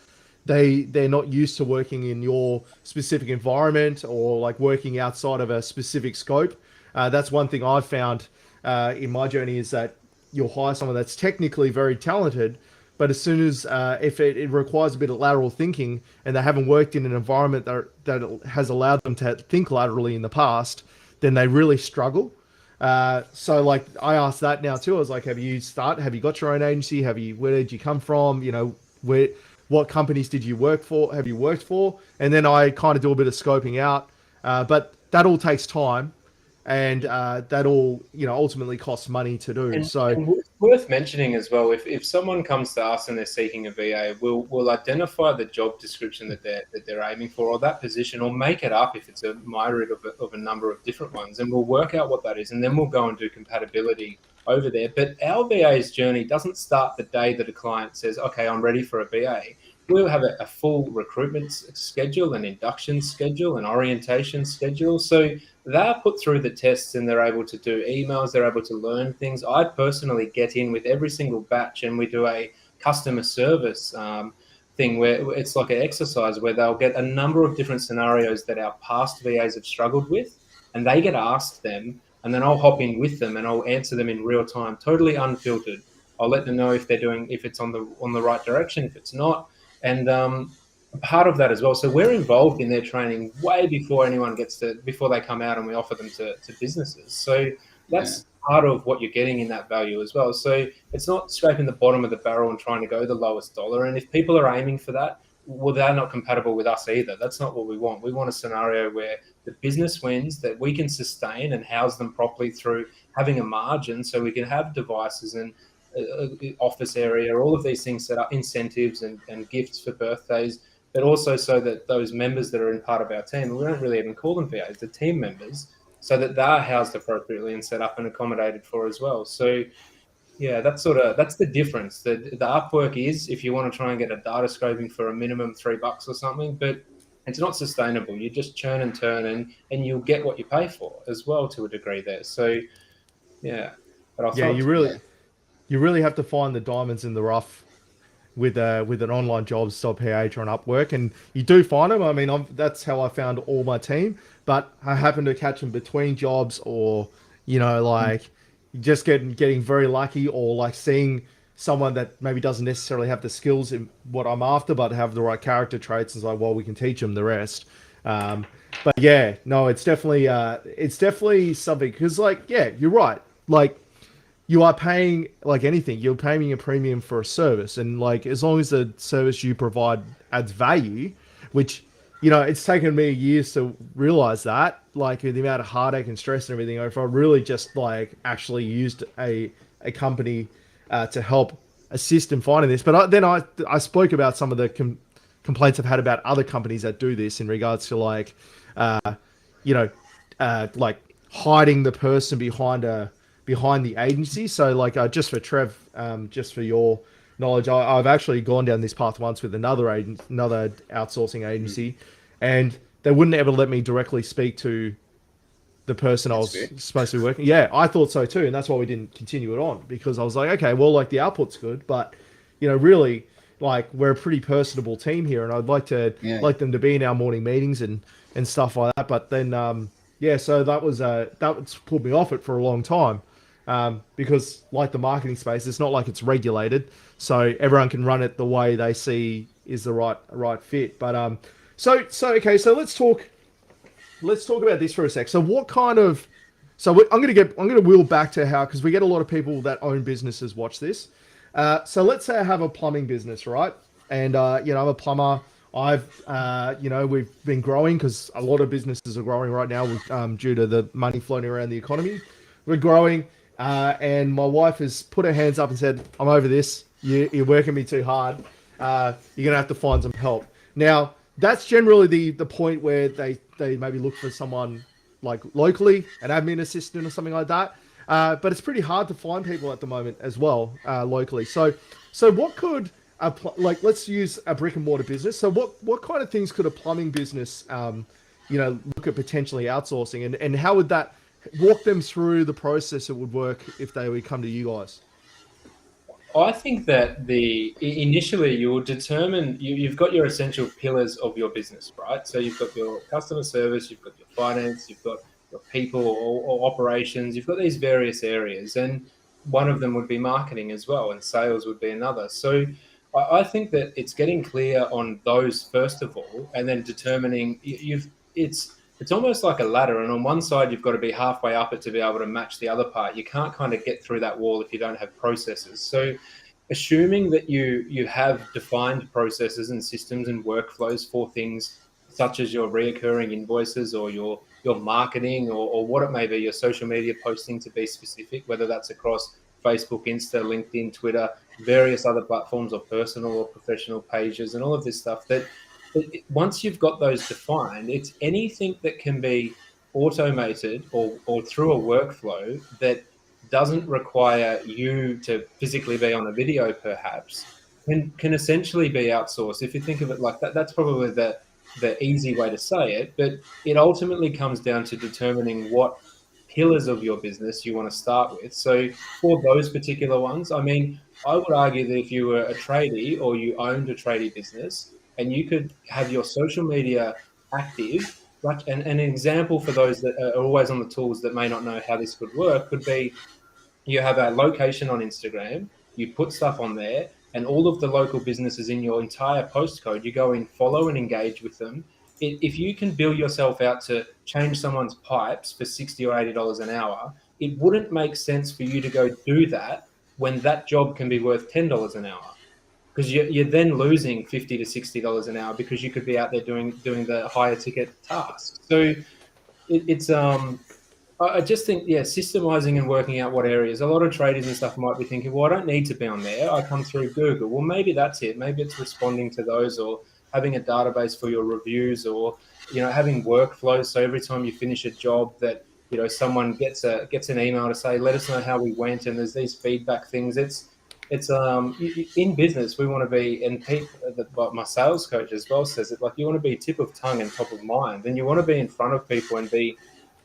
they're not used to working in your specific environment or like working outside of a specific scope. That's one thing I've found in my journey is that you'll hire someone that's technically very talented, but as soon as if it requires a bit of lateral thinking and they haven't worked in an environment that has allowed them to think laterally in the past, then they really struggle. So like I asked that now too. I was like, have you got your own agency? Where did you come from? You know, what companies did you work for? Have you worked for? And then I kind of do a bit of scoping out. But that all takes time, and that all ultimately costs money to do. So And it's worth mentioning as well, if someone comes to us and they're seeking a VA, we'll identify the job description that they're aiming for, or that position, or make it up if it's a myriad of a number of different ones, and we'll work out what that is, and then we'll go and do compatibility over there. But our VA's journey doesn't start the day that a client says, okay, I'm ready for a VA. We'll have a full recruitment schedule, an induction schedule, an orientation schedule. So they're put through the tests and they're able to do emails, they're able to learn things. I personally get in with every single batch and we do a customer service thing where it's like an exercise where they'll get a number of different scenarios that our past VAs have struggled with, and they get asked them, and then I'll hop in with them and I'll answer them in real time, totally unfiltered. I'll let them know if it's on the right direction, if it's not. And part of that as well. So we're involved in their training way before before they come out and we offer them to businesses. So that's part of what you're getting in that value as well. So it's not scraping the bottom of the barrel and trying to go the lowest dollar. And if people are aiming for that, well, they're not compatible with us either. That's not what we want. We want a scenario where the business wins, that we can sustain and house them properly through having a margin so we can have devices and office area, all of these things set up, incentives and gifts for birthdays, but also so that those members that are in part of our team, we don't really even call them VAs, the team members, so that they're housed appropriately and set up and accommodated for as well. So yeah, that's the difference. The Upwork is, if you want to try and get a data scraping for a minimum $3 or something, but it's not sustainable. You just churn and turn and you'll get what you pay for as well to a degree there. So yeah. But you really have to find the diamonds in the rough with an online jobs.ph or an Upwork, and you do find them. I mean, that's how I found all my team, but I happen to catch them between jobs, or like just getting very lucky, or like seeing someone that maybe doesn't necessarily have the skills in what I'm after, but have the right character traits, and it's like, well, we can teach them the rest. But yeah, no, it's definitely something, because like, yeah, you're right. Like, you are paying, like anything, you're paying a premium for a service. And like, as long as the service you provide adds value, which, it's taken me years to realize that, like the amount of heartache and stress and everything, if I really just like actually used a company to help assist in finding this. But then I spoke about some of the complaints I've had about other companies that do this in regards to like, like hiding the person behind the agency. So like just for Trev, just for your knowledge, I've actually gone down this path once with another outsourcing agency, and they wouldn't ever let me directly speak to the person I was supposed to be working. Yeah, I thought so too, and that's why we didn't continue it on, because I was like, okay, well, like the output's good, but really, like we're a pretty personable team here, and I'd like them to be in our morning meetings and stuff like that. But then so that's pulled me off it for a long time. Because like the marketing space, it's not like it's regulated, so everyone can run it the way they see is the right fit. But okay, so let's talk about this for a sec. So what kind of, I'm gonna wheel back to how, because we get a lot of people that own businesses watch this. So let's say I have a plumbing business, right? And I'm a plumber. We've been growing because a lot of businesses are growing right now due to the money floating around the economy. We're growing. And my wife has put her hands up and said, I'm over this. You're working me too hard. You're going to have to find some help. Now, that's generally the point where they maybe look for someone like locally, an admin assistant or something like that. But it's pretty hard to find people at the moment as well, locally. So what could, let's use a brick and mortar business. So what kind of things could a plumbing business, look at potentially outsourcing, and how would walk them through the process it would work if they would come to you guys? I think that initially you will determine you've got your essential pillars of your business, right? So you've got your customer service, you've got your finance, you've got your people or operations, you've got these various areas, and one of them would be marketing as well, and sales would be another. So I think that it's getting clear on those first of all, and then determining it's almost like a ladder, and on one side you've got to be halfway up it to be able to match the other part. You can't kind of get through that wall if you don't have processes. So assuming that you have defined processes and systems and workflows for things such as your reoccurring invoices or your marketing or what it may be, your social media posting to be specific, whether that's across Facebook, Insta, LinkedIn, Twitter, various other platforms, or personal or professional pages, and all of this stuff, that once you've got those defined, it's anything that can be automated or through a workflow that doesn't require you to physically be on a video, perhaps, can essentially be outsourced. If you think of it like that, that's probably the easy way to say it. But it ultimately comes down to determining what pillars of your business you want to start with. So for those particular ones, I mean, I would argue that if you were a tradie or you owned a tradie business and you could have your social media active, like an example for those that are always on the tools that may not know how this could work could be you have a location on Instagram, you put stuff on there, and all of the local businesses in your entire postcode, you go in, follow and engage with them. If you can bill yourself out to change someone's pipes for $60 or $80 an hour, it wouldn't make sense for you to go do that when that job can be worth $10 an hour, because you're then losing $50 to $60 an hour because you could be out there doing the higher ticket tasks. So it's I just think, yeah, systemizing and working out what areas. A lot of traders and stuff might be thinking, well, I don't need to be on there. I come through Google. Well, maybe that's it. Maybe it's responding to those, or having a database for your reviews, or having workflows. So every time you finish a job, that someone gets an email to say, let us know how we went, and there's these feedback things. It's in business we want to be, and my sales coach as well says it, like, you want to be tip of tongue and top of mind, and you want to be in front of people and be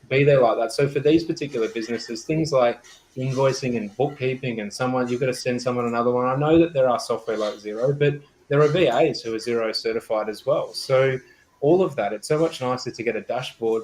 there like that. So for these particular businesses, things like invoicing and bookkeeping, and you've got to send someone another one. I know that there are software like Xero, but there are VAs who are Xero certified as well. So all of that, it's so much nicer to get a dashboard.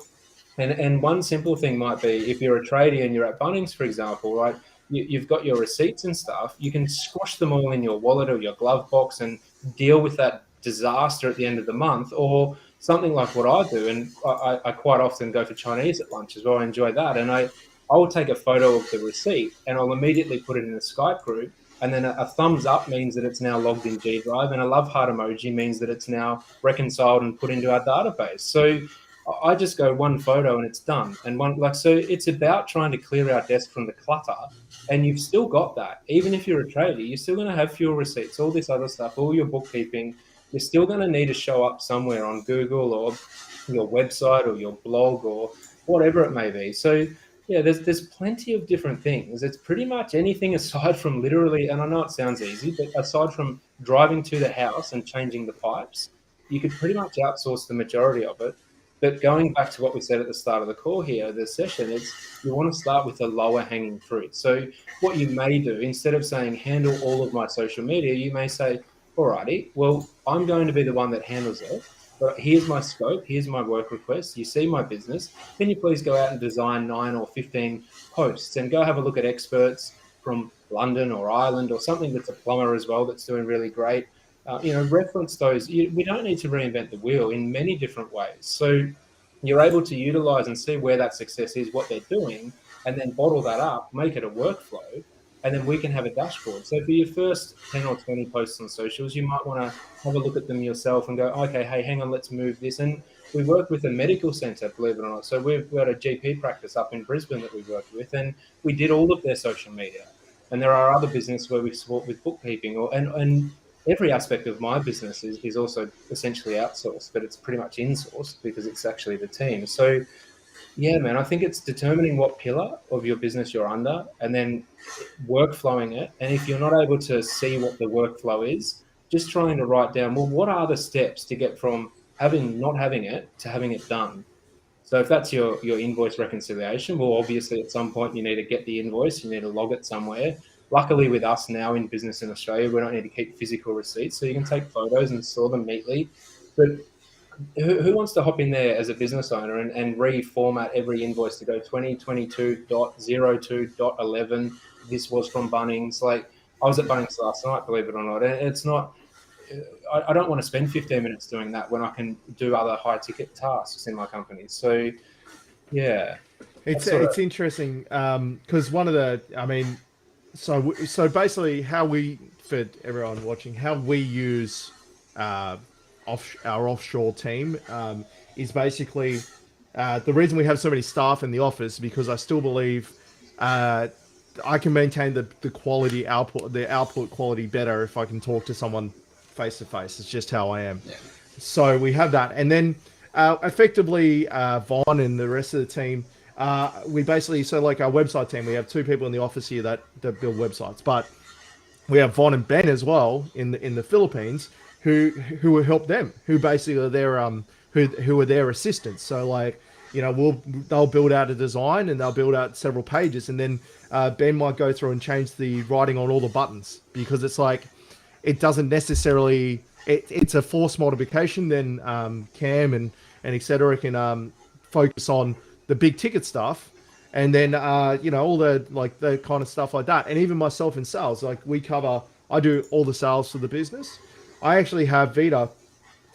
And one simple thing might be, if you're a tradie and you're at Bunnings, for example, right? You've got your receipts and stuff. You can squash them all in your wallet or your glove box and deal with that disaster at the end of the month. Or something like what I do, and I quite often go for Chinese at lunch as well. I enjoy that, and I will take a photo of the receipt and I'll immediately put it in a Skype group, and then a thumbs up means that it's now logged in G Drive, and a love heart emoji means that it's now reconciled and put into our database. So I just go one photo and it's done. And so it's about trying to clear our desk from the clutter. And you've still got that. Even if you're a tradie, you're still going to have fuel receipts, all this other stuff, all your bookkeeping. You're still going to need to show up somewhere on Google or your website or your blog or whatever it may be. So yeah, there's plenty of different things. It's pretty much anything aside from literally, and I know it sounds easy, but aside from driving to the house and changing the pipes, you could pretty much outsource the majority of it. But going back to what we said at the start of the call here, the session, you want to start with the lower hanging fruit. So what you may do, instead of saying handle all of my social media, you may say, alrighty, well, I'm going to be the one that handles it, but here's my scope, here's my work request, you see my business, can you please go out and design 9 or 15 posts and go have a look at experts from London or Ireland or something that's a plumber as well that's doing really great. Reference those. We don't need to reinvent the wheel in many different ways. So you're able to utilize and see where that success is, what they're doing, and then bottle that up, make it a workflow, and then we can have a dashboard. So for your first 10 or 20 posts on socials, you might want to have a look at them yourself and go, okay, hey, hang on, let's move this. And we work with a medical centre, believe it or not. So we've got a GP practice up in Brisbane that we work with, and we did all of their social media. And there are other businesses where we support with bookkeeping, and every aspect of my business is also essentially outsourced, but it's pretty much insourced because it's actually the team. So yeah, man, I think it's determining what pillar of your business you're under and then workflowing it. And if you're not able to see what the workflow is, just trying to write down, well, what are the steps to get from not having it to having it done? So if that's your invoice reconciliation, well, obviously at some point you need to get the invoice, you need to log it somewhere. Luckily with us now in business in Australia, we don't need to keep physical receipts. So you can take photos and store them neatly. But who wants to hop in there as a business owner and reformat every invoice to go 2022.02.11? This was from Bunnings. Like, I was at Bunnings last night, believe it or not. And it's not, I don't want to spend 15 minutes doing that when I can do other high ticket tasks in my company. So, yeah. It's interesting because one of the, I mean, so basically how we, for everyone watching, how we use our offshore team is basically the reason we have so many staff in the office, because I still believe I can maintain the quality output, the output quality better if I can talk to someone face to face. It's just how I am. Yeah. So we have that. And then effectively Vaughn and the rest of the team, we basically, so like our website team, we have 2 people in the office here that build websites, but we have Vaughn and Ben as well in the Philippines who will help them, who basically are their who are their assistants. So like, you know, they'll build out a design and they'll build out several pages, and then Ben might go through and change the writing on all the buttons, because it's like, it doesn't necessarily, it's a forced multiplication. Then Cam and etc. can focus on the big ticket stuff, and then you know, all the like the kind of stuff like that. And even myself in sales, like I do all the sales for the business. I actually have Vita,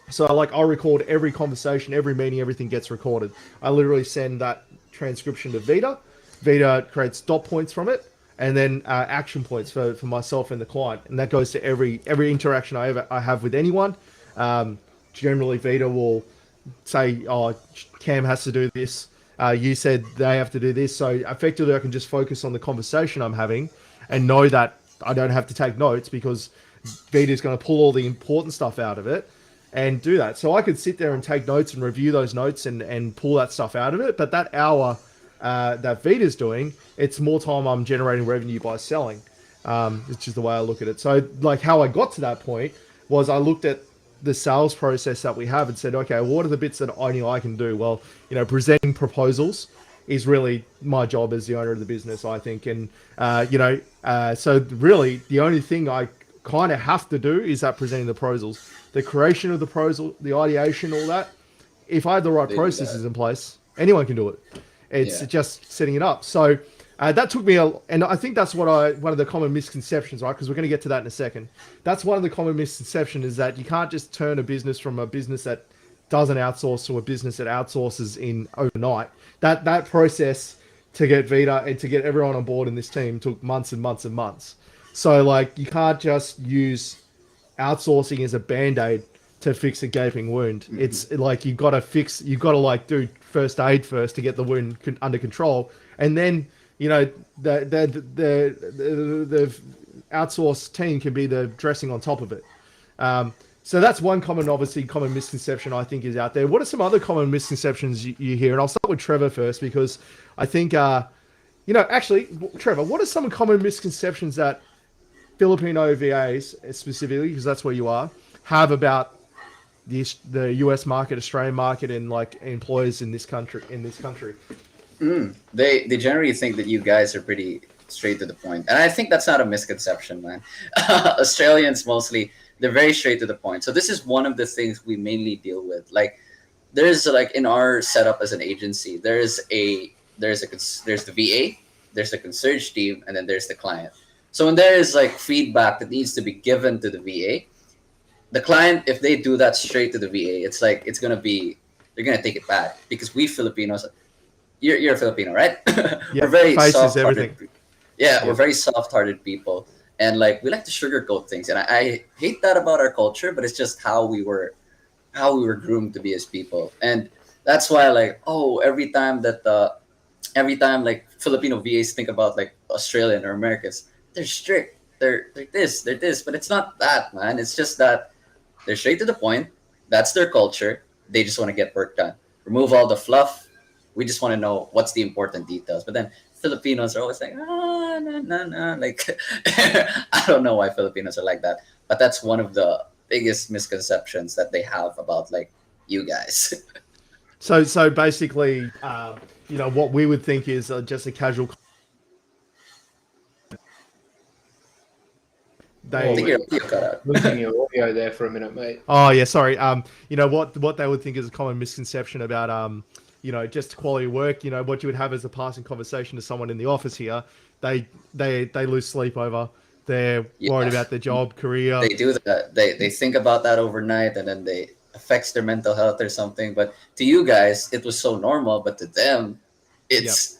so like I record every conversation, every meeting, everything gets recorded. I literally send that transcription to Vita. Vita creates dot points from it, and then action points for myself and the client, and that goes to every interaction I have with anyone. Generally, Vita will say, "Oh, Cam has to do this. You said they have to do this." So effectively, I can just focus on the conversation I'm having, and know that I don't have to take notes, because Vita's going to pull all the important stuff out of it and do that. So I could sit there and take notes and review those notes and pull that stuff out of it. But that hour that Vita's doing, it's more time I'm generating revenue by selling. It's just the way I look at it. So like how I got to that point was I looked at the sales process that we have and said, okay, what are the bits that I knew I can do? Well, you know, presenting proposals is really my job as the owner of the business, I think. And, you know, so really the only thing I kind of have to do is that presenting the proposals, the creation of the proposal, the ideation, all that. If I have the right processes in place, anyone can do it. It's just setting it up. So that took me, and I think that's one of the common misconceptions, right? Because we're going to get to that in a second. That's one of the common misconceptions, is that you can't just turn a business from a business that doesn't outsource to a business that outsources in overnight. That process to get Vita and to get everyone on board in this team took months and months and months. So like, you can't just use outsourcing as a band-aid to fix a gaping wound. Mm-hmm. It's like, you've got to like do first aid first to get the wound under control, and then, you know, the outsourced team can be the dressing on top of it. So that's one common misconception I think is out there. What are some other common misconceptions you hear? And I'll start with Trevor first, because I think, you know, actually, Trevor, what are some common misconceptions that Filipino VAs specifically, because that's where you are, have about the US market, Australian market, and like employers in this country? They generally think that you guys are pretty straight to the point, and I think that's not a misconception, man. Australians mostly, they're very straight to the point. So this is one of the things we mainly deal with. Like, there's like, in our setup as an agency, there's the VA, there's the concierge team, and then there's the client. So when there is like feedback that needs to be given to the VA, the client, if they do that straight to the VA, it's like, they're gonna take it bad, because we Filipinos, you're a Filipino, right? Yeah, we're very soft-hearted. We're very soft-hearted people, and like, we like to sugarcoat things, and I hate that about our culture, but it's just how we were groomed to be as people. And that's why, like, every time like Filipino VAs think about like Australian or Americans, they're strict, they're this, but it's not that, man. It's just that they're straight to the point. That's their culture. They just want to get work done. Remove all the fluff. We just want to know what's the important details. But then Filipinos are always like, no. Like, I don't know why Filipinos are like that, but that's one of the biggest misconceptions that they have about like you guys. So basically, you know, what we would think is just a casual. they. think your audio cut out. Losing your audio there for a minute, mate. Oh yeah, sorry. You know what they would think is a common misconception about you know, just quality of work. You know, what you would have as a passing conversation to someone in the office here. They lose sleep over. They're worried about their job, career. They do that. They think about that overnight, and then they affects their mental health or something. But to you guys, it was so normal, but to them, it's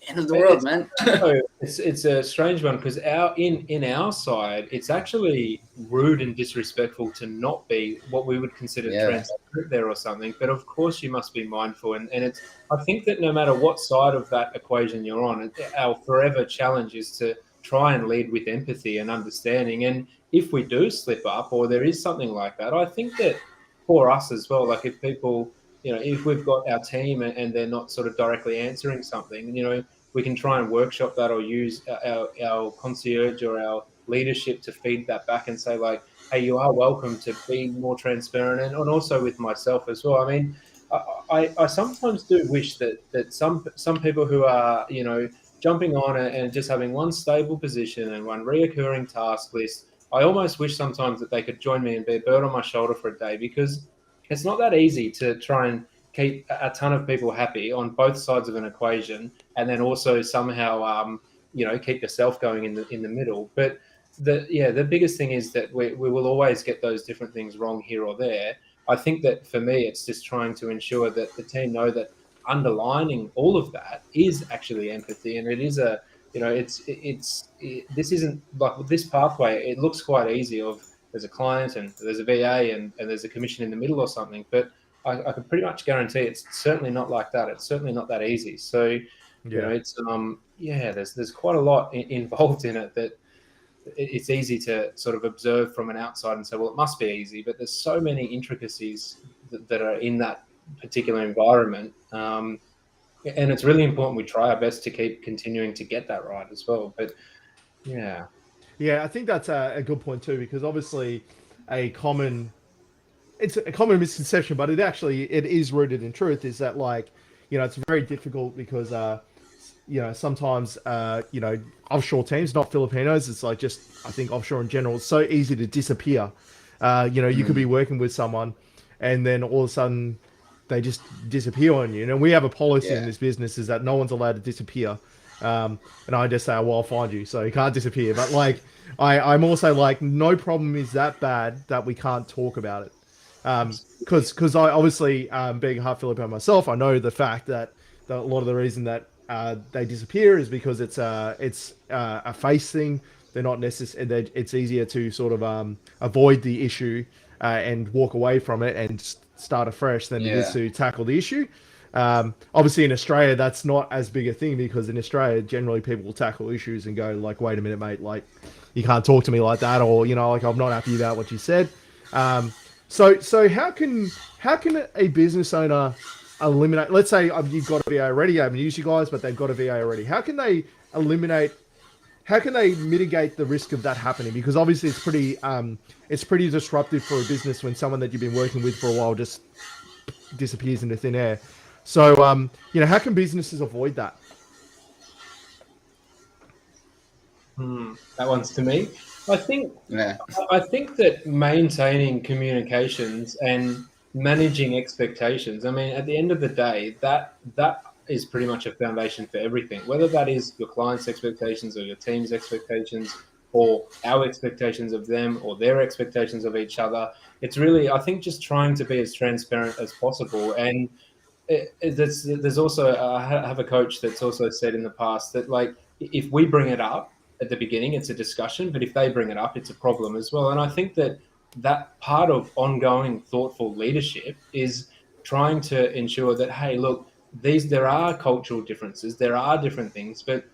end of the world, man. It's a strange one because in our side, it's actually rude and disrespectful to not be what we would consider transparent there or something. But of course, you must be mindful, and it's. I think that no matter what side of that equation you're on, our forever challenge is to try and lead with empathy and understanding. And if we do slip up or there is something like that, I think that for us as well, like if people, you know, if we've got our team and they're not sort of directly answering something, you know, we can try and workshop that or use our concierge or our leadership to feed that back and say like, hey, you are welcome to be more transparent, and also with myself as well. I mean, I sometimes do wish that some people who are, you know, jumping on and just having one stable position and one reoccurring task list, I almost wish sometimes that they could join me and be a bird on my shoulder for a day, because it's not that easy to try and keep a ton of people happy on both sides of an equation, and then also somehow, you know, keep yourself going in the middle. But the biggest thing is that we will always get those different things wrong here or there. I think that for me, it's just trying to ensure that the team know that underlining all of that is actually empathy, and it is a, you know, this isn't like with this pathway. It looks quite easy. There's a client and there's a VA and there's a commission in the middle or something, but I can pretty much guarantee it's certainly not like that. It's certainly not that easy. So, you know, it's there's quite a lot involved in it that it's easy to sort of observe from an outside and say, well, it must be easy, but there's so many intricacies that are in that particular environment. And it's really important we try our best to keep continuing to get that right as well. But yeah, I think that's a good point too, because obviously it's a common misconception, but it is rooted in truth, is that, like, you know, it's very difficult because you know, sometimes you know, offshore teams, not Filipinos, it's like just, I think offshore in general, it's so easy to disappear. You know, you could be working with someone and then all of a sudden they just disappear on you. And we have a policy in this business is that no one's allowed to disappear. And I just say, well, I'll find you, so you can't disappear. But like, I'm also like, no problem is that bad that we can't talk about it. Because I obviously, being half Filipino myself, I know the fact that a lot of the reason that they disappear is because it's a face thing. They're not necessarily. It's easier to sort of avoid the issue and walk away from it and start afresh than it is to tackle the issue. Obviously, in Australia, that's not as big a thing, because in Australia, generally people will tackle issues and go like, "Wait a minute, mate! Like, you can't talk to me like that," or, you know, like, "I'm not happy about what you said." So how can a business owner eliminate? Let's say you've got a VA already. I haven't used you guys, but they've got a VA already. How can they mitigate the risk of that happening? Because obviously it's pretty disruptive for a business when someone that you've been working with for a while just disappears into thin air. So, you know, how can businesses avoid that? That one's to me. I think that maintaining communications and managing expectations, I mean, at the end of the day, that is pretty much a foundation for everything, whether that is your client's expectations or your team's expectations or our expectations of them or their expectations of each other. It's really, I think, just trying to be as transparent as possible. And there's also, I have a coach that's also said in the past that, like, if we bring it up at the beginning, it's a discussion, but if they bring it up, it's a problem as well. And I think that part of ongoing thoughtful leadership is trying to ensure that, hey, look, there are cultural differences, there are different things, but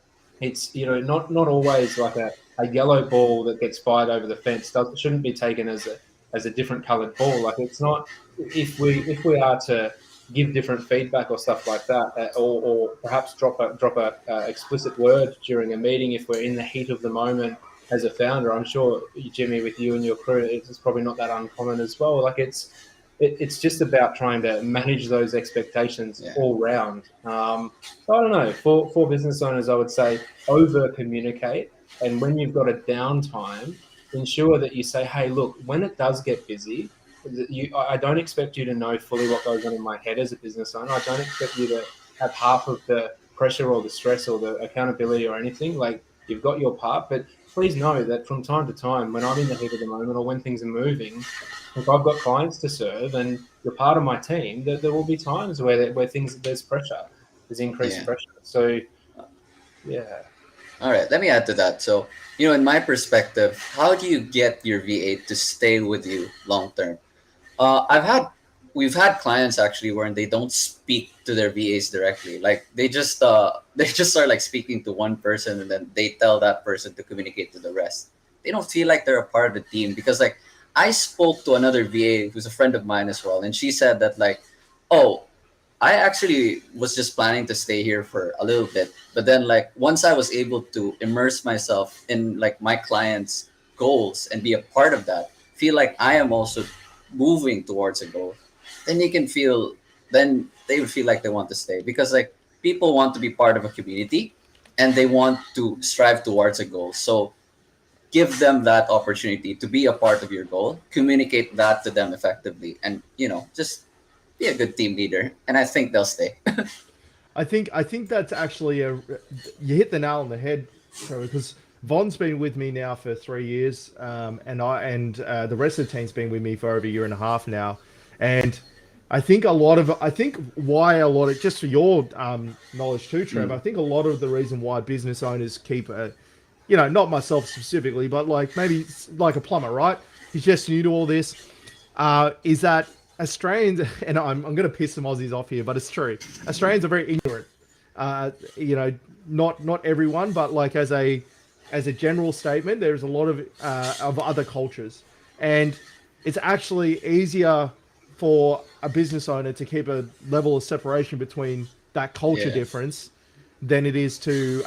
it's, you know, not always like a yellow ball that gets fired over the fence shouldn't be taken as a different colored ball. Like, it's not, if we are to give different feedback or stuff like that, or perhaps drop a explicit word during a meeting if we're in the heat of the moment as a founder. I'm sure, Jimmy, with you and your crew, it's probably not that uncommon as well. Like, it's just about trying to manage those expectations all round. So I don't know, for business owners, I would say over communicate, and when you've got a downtime, ensure that you say, hey, look, when it does get busy, I don't expect you to know fully what goes on in my head as a business owner. I don't expect you to have half of the pressure or the stress or the accountability or anything. Like, you've got your part, but please know that from time to time, when I'm in the heat of the moment or when things are moving, if I've got clients to serve and you're part of my team, there will be times where there's pressure, there's increased Yeah. pressure. So yeah. All right, let me add to that. So, in my perspective, how do you get your VA to stay with you long term? We've had clients actually where they don't speak to their VAs directly. Like they just are like speaking to one person and then they tell that person to communicate to the rest. They don't feel like they're a part of the team because like I spoke to another VA who's a friend of mine as well, and she said that like, oh, I actually was just planning to stay here for a little bit, but then like once I was able to immerse myself in like my clients' goals and be a part of that, feel like I am also moving towards a goal, then you can feel then they would feel like they want to stay because like people want to be part of a community and they want to strive towards a goal. So give them that opportunity to be a part of your goal, communicate that to them effectively, and just be a good team leader, and I think they'll stay. I think that's actually you hit the nail on the head, Trevor, because Von's been with me now for 3 years, and the rest of the team's been with me for over a year and a half now, and I think why a lot of just for your knowledge too, Trevor, I think a lot of the reason why business owners keep not myself specifically, but like maybe like a plumber, right? He's just new to all this. Is that Australians, and I'm going to piss some Aussies off here, but it's true. Australians are very ignorant. Not everyone, but like as a general statement, there's a lot of other cultures, and it's actually easier for a business owner to keep a level of separation between that culture Yeah. difference than it is to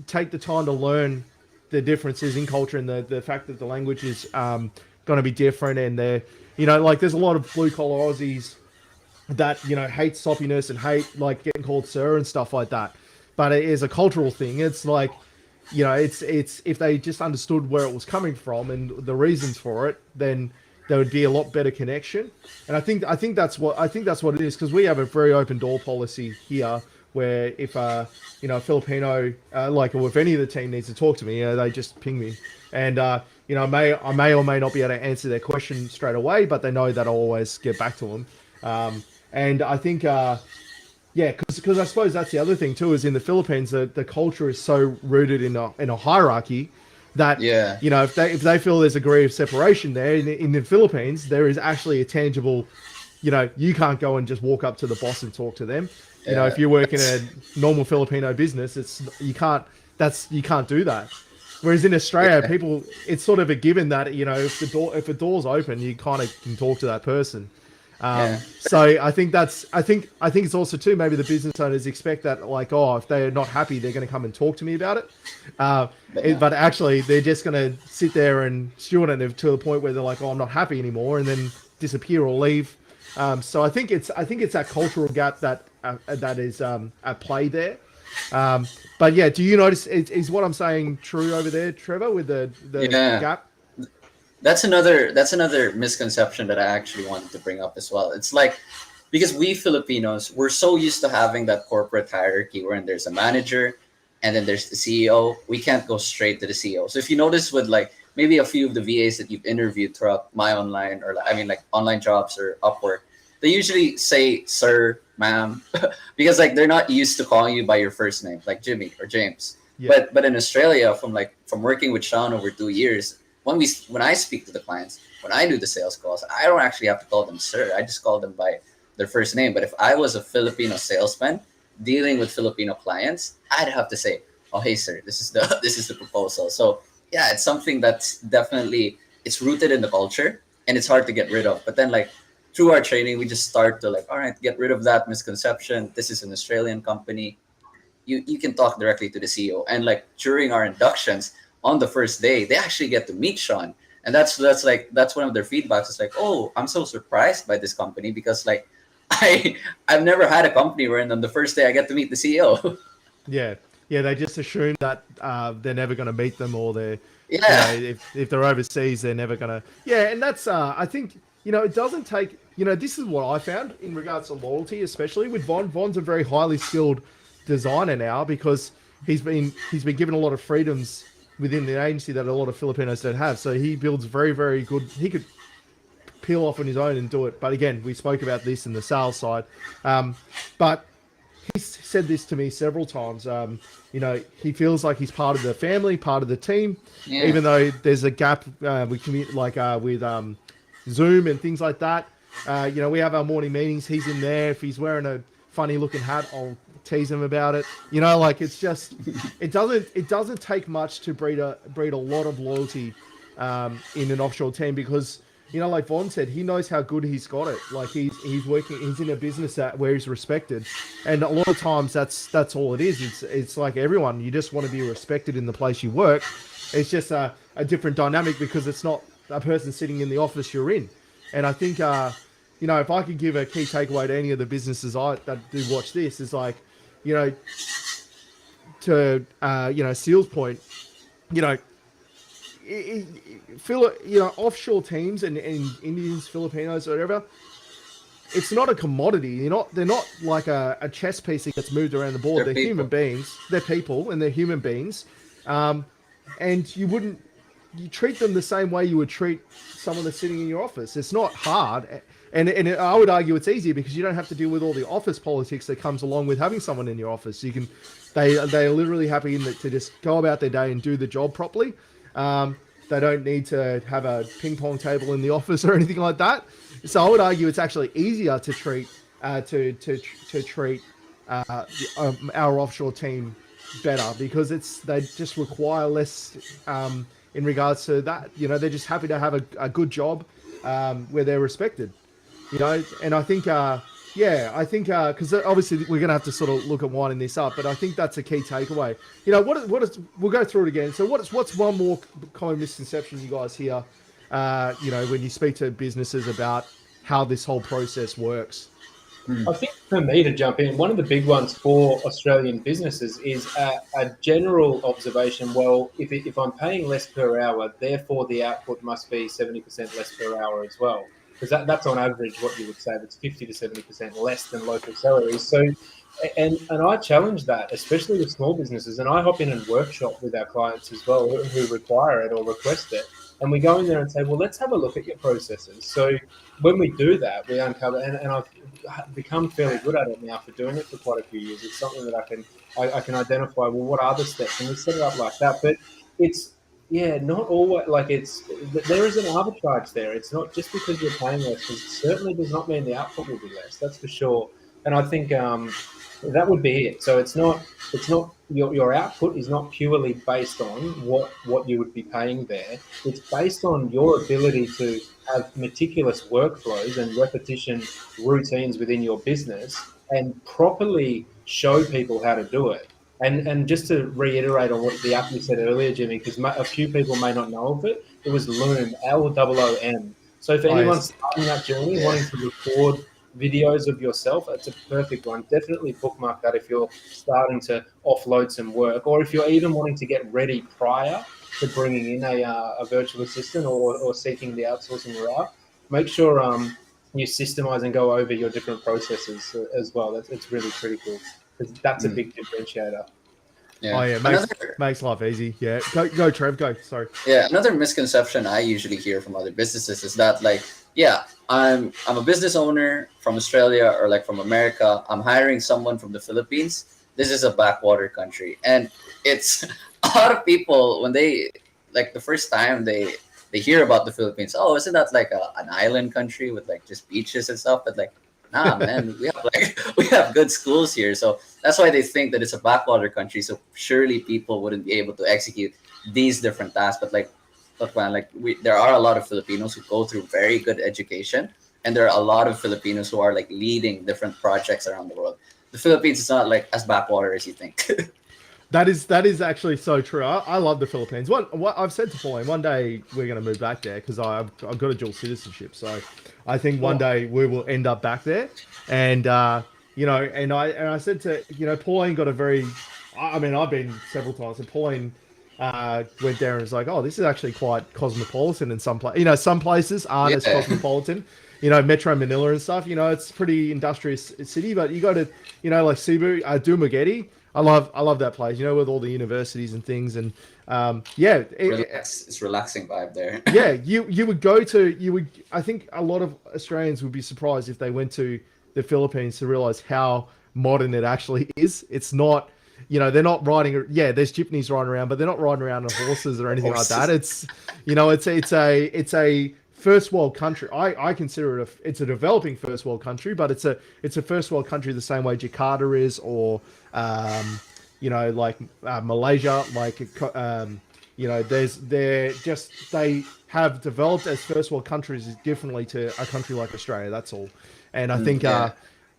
take the time to learn the differences in culture and the fact that the language is going to be different, and like there's a lot of blue collar Aussies that hate soppiness and hate like getting called sir and stuff like that, but it is a cultural thing. It's like it's if they just understood where it was coming from and the reasons for it, then there would be a lot better connection. And I think that's what it is, because we have a very open door policy here, where if a Filipino or if any of the team needs to talk to me, they just ping me, and I may or may not be able to answer their question straight away, but they know that I'll always get back to them. And I think because I suppose that's the other thing too, is in the Philippines the culture is so rooted in a hierarchy that Yeah. if they feel there's a degree of separation there in the Philippines, there is actually a tangible, you can't go and just walk up to the boss and talk to them. Yeah. If you work in a normal Filipino business, you can't do that. Whereas in Australia, Yeah. people, it's sort of a given that if the door's open, you kind of can talk to that person. Yeah. So I think it's also too, maybe the business owners expect that, like, oh, if they're not happy, they're going to come and talk to me about it. But actually, they're just going to sit there and stew on it to a point where they're like, oh, I'm not happy anymore, and then disappear or leave. So I think it's that cultural gap that is at play there. But yeah, do you notice is what I'm saying true over there, Trevor, with the Yeah. gap? That's another misconception that I actually wanted to bring up as well. It's like, because we Filipinos, we're so used to having that corporate hierarchy wherein there's a manager and then there's the CEO. We can't go straight to the CEO. So if you notice with like maybe a few of the VAs that you've interviewed throughout my online, or like online jobs or Upwork, they usually say sir, ma'am, because like they're not used to calling you by your first name, like Jimmy or James. Yeah. But in Australia, from working with Sean over 2 years, when I speak to the clients, when I do the sales calls, I don't actually have to call them sir. I just call them by their first name. But if I was a Filipino salesman dealing with Filipino clients, I'd have to say, "Oh, hey sir, this is the this is the proposal." So yeah, it's something that's definitely, it's rooted in the culture and it's hard to get rid of. But then like through our training, we just start to like, all right, get rid of that misconception. This is an Australian company. You can talk directly to the CEO. And like during our inductions on the first day, they actually get to meet Sean. And that's one of their feedbacks. It's like, oh, I'm so surprised by this company because like I've never had a company where on the first day I get to meet the CEO. Yeah. Yeah, they just assume that they're never going to meet them, or they're, Yeah. if they're overseas, they're never going to. Yeah, and that's I think it doesn't take. This is what I found in regards to loyalty, especially with Von. Von's a very highly skilled designer now because he's been given a lot of freedoms within the agency that a lot of Filipinos don't have. So he builds very, very good. He could peel off on his own and do it. But again, we spoke about this in the sales side. But he's said this to me several times. He feels like he's part of the family, part of the team, Yeah. even though there's a gap. We commute with Zoom and things like that. We have our morning meetings. He's in there. If he's wearing a funny looking hat, I'll tease him about it. It's just it doesn't take much to breed a lot of loyalty in an offshore team because like Vaughn said, he knows how good he's got it. Like he's working, he's in a business where he's respected, and a lot of times that's all it is. It's like everyone, you just want to be respected in the place you work. It's just a different dynamic because it's not a person sitting in the office you're in. And I think if I could give a key takeaway to any of the businesses that do watch this, is like, to Seal's point, offshore teams and Indians, Filipinos, whatever, it's not a commodity. They're not like a chess piece that gets moved around the board. They're human beings. They're people, and they're human beings. And you treat them the same way you would treat someone that's sitting in your office. It's not hard. And I would argue it's easier because you don't have to deal with all the office politics that comes along with having someone in your office. They are literally happy to just go about their day and do the job properly. They don't need to have a ping pong table in the office or anything like that. So I would argue it's actually easier to treat our offshore team better because they just require less in regards to that. They're just happy to have a good job where they're respected. And I think because obviously we're going to have to sort of look at winding this up, but I think that's a key takeaway. We'll go through it again. So what's one more common misconception you guys hear, when you speak to businesses about how this whole process works? I think for me to jump in, one of the big ones for Australian businesses is a general observation. Well, if I'm paying less per hour, therefore the output must be 70% less per hour as well. Because that's on average what you would say. It's 50 to 70% less than local salaries. So, and I challenge that, especially with small businesses. And I hop in and workshop with our clients as well who require it or request it. And we go in there and say, well, let's have a look at your processes. So when we do that, we uncover, and I've become fairly good at it now for doing it for quite a few years. It's something that I can identify, well, what are the steps? And we set it up like that. But it's, not always there is an arbitrage there. It's not just because you're paying less, because it certainly does not mean the output will be less. That's for sure. And I think that would be it. So it's not your output is not purely based on what you would be paying there. It's based on your ability to have meticulous workflows and repetition routines within your business and properly show people how to do it. And just to reiterate on what the app you said earlier, Jimmy, because a few people may not know of it, it was Loom, Loom. So for anyone starting that journey, wanting to record videos of yourself, that's a perfect one. Definitely bookmark that if you're starting to offload some work, or if you're even wanting to get ready prior to bringing in a virtual assistant or seeking the outsourcing route. Make sure you systemize and go over your different processes as well. It's really critical because that's a big differentiator. Yeah. Oh yeah, makes life easy. Yeah, go Trev, go. Sorry. Yeah, another misconception I usually hear from other businesses is that I'm a business owner from Australia or like from America. I'm hiring someone from the Philippines. This is a backwater country, and it's a lot of people when they the first time they hear about the Philippines. Oh, isn't that like an island country with like just beaches and stuff? But nah, man, we have good schools here, so that's why they think that it's a backwater country. So surely people wouldn't be able to execute these different tasks. But man, there are a lot of Filipinos who go through very good education, and there are a lot of Filipinos who are leading different projects around the world. The Philippines is not as backwater as you think. That is actually so true. I love the Philippines. What I've said to Pauline, one day we're going to move back there because I've got a dual citizenship. So I think one day we will end up back there. And and I said to Pauline got a very I mean, I've been several times, and Pauline went there and was like, "Oh, this is actually quite cosmopolitan in some places. You know, some places aren't as Yeah. cosmopolitan. You know, Metro Manila and stuff. You know, it's pretty industrious city. But you go to, you know, like Cebu, Dumaguete. I love that place. You know, with all the universities and things, and yeah, It's relaxing vibe there. yeah, you would go to you would. I think a lot of Australians would be surprised if they went to the Philippines to realize how modern it actually is. It's not, you know, they're not riding. Yeah, there's jeepneys riding around, but they're not riding around on horses or anything like that. It's, you know, it's a first world country. I consider it it's a developing first world country, but it's a first world country the same way Jakarta is, or you know, like Malaysia, like you know, they have developed as first world countries differently to a country like Australia. That's all. And I think yeah.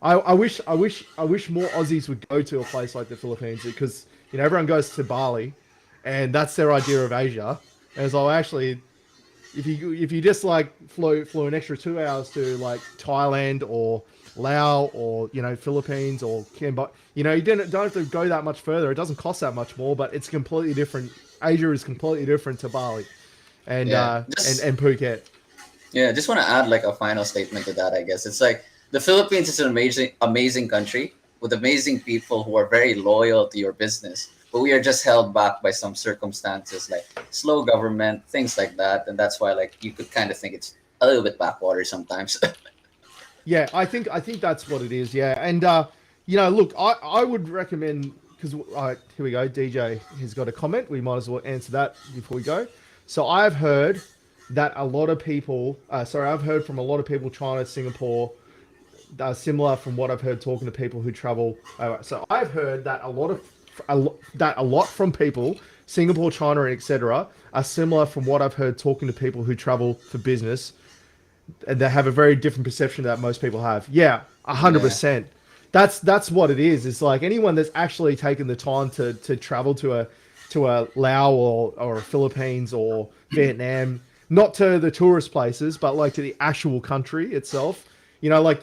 I wish more Aussies would go to a place like the Philippines, because, you know, everyone goes to Bali, and that's their idea of Asia. And it's like, actually, if you just like flew an extra 2 hours to like Thailand or Laos or, you know, Philippines or Cambodia, you know, you don't have to go that much further. It doesn't cost that much more, but it's completely different. Asia is completely different to Bali and and Phuket. Yeah, just want to add like a final statement to that. I guess it's like the Philippines is an amazing country with amazing people who are very loyal to your business, but we are just held back by some circumstances like slow government, things like that, and that's why like you could kind of think it's a little bit backwater sometimes. Yeah, I think that's what it is. Yeah, and you know, look, I would recommend, because here we go. DJ has got a comment. We might as well answer that before we go. So I've heard that a lot of people, I've heard from a lot of people China, Singapore, similar from what I've heard talking to people who travel. So I've heard that a lot from people, Singapore, China, and etc., are similar from what I've heard talking to people who travel for business, and they have a very different perception that most people have. Yeah, 100%. That's what it is. It's like anyone that's actually taken the time to travel to a Laos or Philippines or Vietnam, not to the tourist places, but like to the actual country itself. You know, like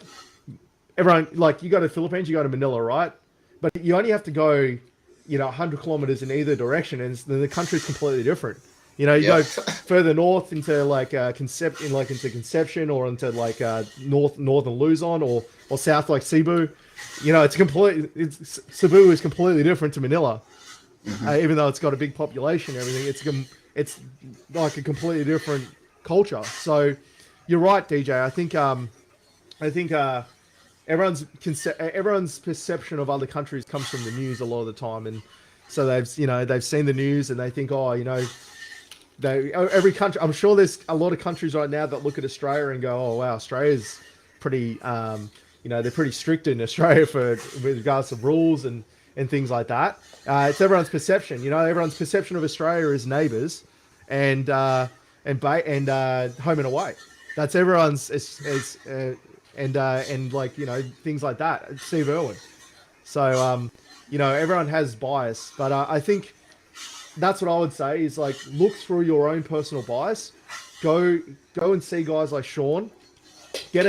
everyone, like you go to the Philippines, you go to Manila, right? But you only have to go, you know, 100 kilometers in either direction, and the country's completely different. You know, you go further north into like into Conception, or into like northern Luzon, or south like Cebu. You know, Cebu is completely different to Manila, even though it's got a big population and everything. It's like a completely different culture. So you're right, DJ. I think everyone's perception of other countries comes from the news a lot of the time, and so they've seen the news and they think, oh, you know. Every country, I'm sure there's a lot of countries right now that look at Australia and go, oh wow, Australia's pretty, you know, they're pretty strict in Australia with regards to rules and things like that. It's everyone's perception, you know, everyone's perception of Australia is neighbours and home and away. That's everyone's and like, you know, things like that. Steve Irwin. So you know, everyone has bias, but I think that's what I would say is like look through your own personal bias. Go and see guys like Sean. Give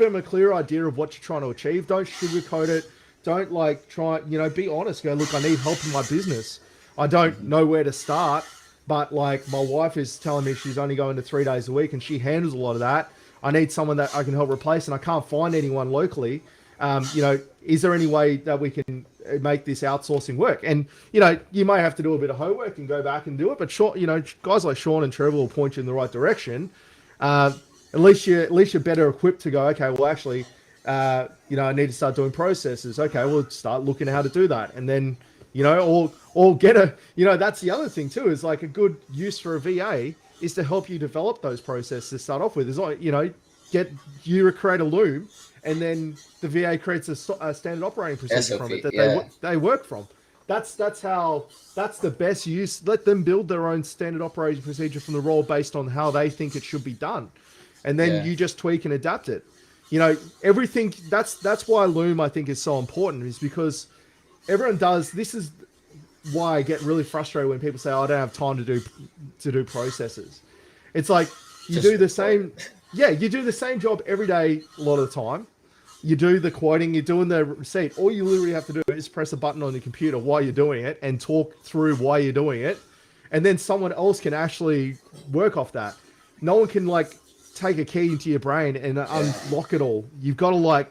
him a clear idea of what you're trying to achieve. Don't sugarcoat it. Don't like try, you know, be honest. Go, look, I need help in my business. I don't know where to start, but like my wife is telling me she's only going to 3 days a week and she handles a lot of that. I need someone that I can help replace, and I can't find anyone locally. You know, is there any way that we can make this outsourcing work? And, you know, you may have to do a bit of homework and go back and do it, but sure, you know, guys like Sean and Trevor will point you in the right direction. At least you're better equipped to go, okay, well, actually, you know, I need to start doing processes. Okay, we'll start looking at how to do that. And then, you know, or get you know, that's the other thing too, is like a good use for a VA is to help you develop those processes to start off with. Is like, you know, you create a loom, and then the VA creates a standard operating procedure SOP, from it that they work from. That's the best use. Let them build their own standard operating procedure from the role based on how they think it should be done, and then you just tweak and adapt it. You know, everything. That's why Loom, I think, is so important, is because everyone does. This is why I get really frustrated when people say, oh, I don't have time to do processes. It's like you do the same. Yeah, you do the same job every day a lot of the time. you do the quoting, you're doing the receipt. All you literally have to do is press a button on your computer while you're doing it and talk through why you're doing it. And then someone else can actually work off that. No one can like take a key into your brain and unlock it all. You've got to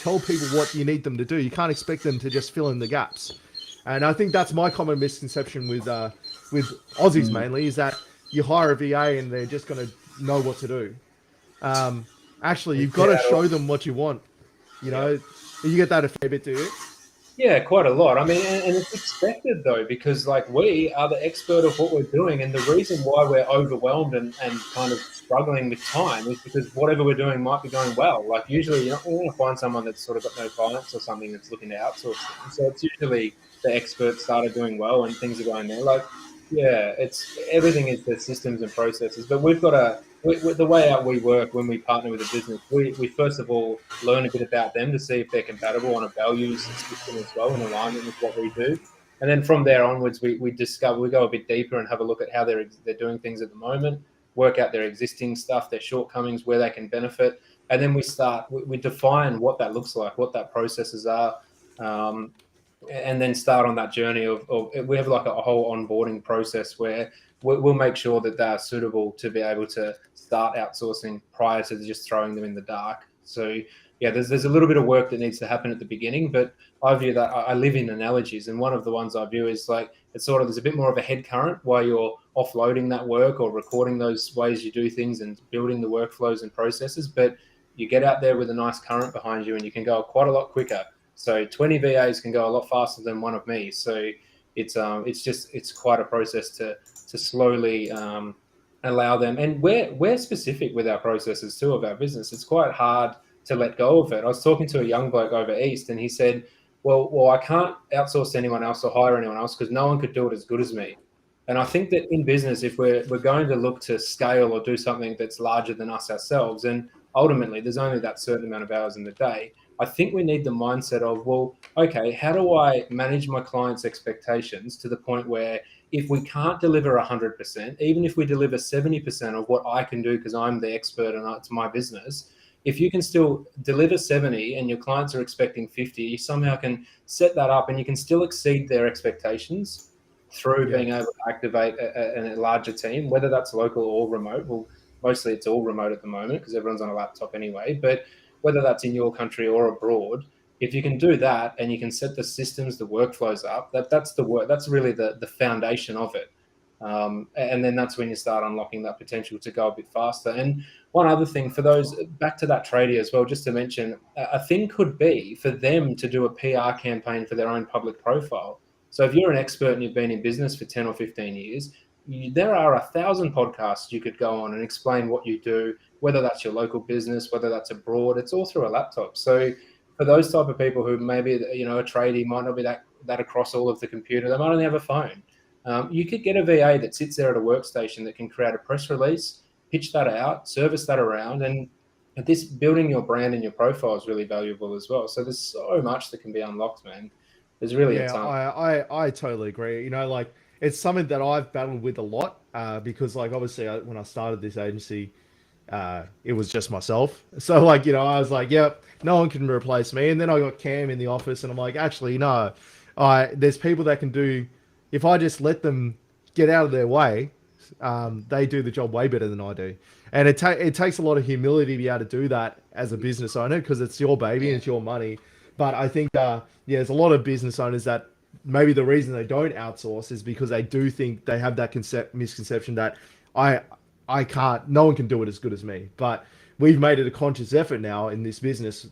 tell people what you need them to do. You can't expect them to just fill in the gaps. And I think that's my common misconception with Aussies mainly, is that you hire a VA and they're just going to know what to do. Actually, you've got to show them what you want. You know, you get that a fair bit, do you? Yeah, quite a lot. I mean, and it's expected though, because like we are the expert of what we're doing. And the reason why we're overwhelmed and kind of struggling with time is because whatever we're doing might be going well. Like usually you're not going to find someone that's sort of got no clients or something that's looking to outsource things. So it's usually the experts started doing well and things are going there. Like, yeah, it's everything is the systems and processes. But we've got the way out we work when we partner with a business, we first of all learn a bit about them to see if they're compatible on a values system as well, in alignment with what we do. And then from there onwards, we go a bit deeper and have a look at how they're doing things at the moment, work out their existing stuff, their shortcomings, where they can benefit. And then we define what that looks like, what that processes are. And then start on that journey of we have like a whole onboarding process where we'll make sure that they're suitable to be able to start outsourcing prior to just throwing them in the dark. So yeah, there's a little bit of work that needs to happen at the beginning, but I view that I live in analogies, and one of the ones I view is like it's sort of there's a bit more of a head current while you're offloading that work or recording those ways you do things and building the workflows and processes, but you get out there with a nice current behind you and you can go quite a lot quicker. So 20 VAs can go a lot faster than one of me. So it's quite a process to slowly allow them. And we're specific with our processes too of our business. It's quite hard to let go of it. I was talking to a young bloke over East and he said, well, I can't outsource to anyone else or hire anyone else because no one could do it as good as me. And I think that in business, if we're going to look to scale or do something that's larger than us ourselves, and ultimately there's only that certain amount of hours in the day, I think we need the mindset of, well, okay, how do I manage my clients' expectations to the point where if we can't deliver 100%, even if we deliver 70% of what I can do because I'm the expert and it's my business, if you can still deliver 70 and your clients are expecting 50, you somehow can set that up and you can still exceed their expectations through being able to activate a larger team, whether that's local or remote. Well, mostly it's all remote at the moment because everyone's on a laptop anyway, but whether that's in your country or abroad, if you can do that and you can set the systems, the workflows up, that's the work. That's really the foundation of it. And then that's when you start unlocking that potential to go a bit faster. And one other thing for those, back to that tradie as well, just to mention, a thing could be for them to do a PR campaign for their own public profile. So if you're an expert and you've been in business for 10 or 15 years, there are 1,000 podcasts you could go on and explain what you do, whether that's your local business, whether that's abroad, it's all through a laptop. So for those type of people who maybe, a tradie might not be that across all of the computer, they might only have a phone. You could get a VA that sits there at a workstation that can create a press release, pitch that out, service that around, and this building your brand and your profile is really valuable as well. So there's so much that can be unlocked, man. There's really a ton. I totally agree. Like it's something that I've battled with a lot because like obviously when I started this agency, it was just myself. So like, I was like, yep, no one can replace me. And then I got Cam in the office and I'm like, actually, no, there's people that can do, if I just let them get out of their way, they do the job way better than I do. And it takes a lot of humility to be able to do that as a business owner because it's your baby and it's your money. But I think, there's a lot of business owners that maybe the reason they don't outsource is because they do think they have that misconception that no one can do it as good as me. But we've made it a conscious effort now in this business.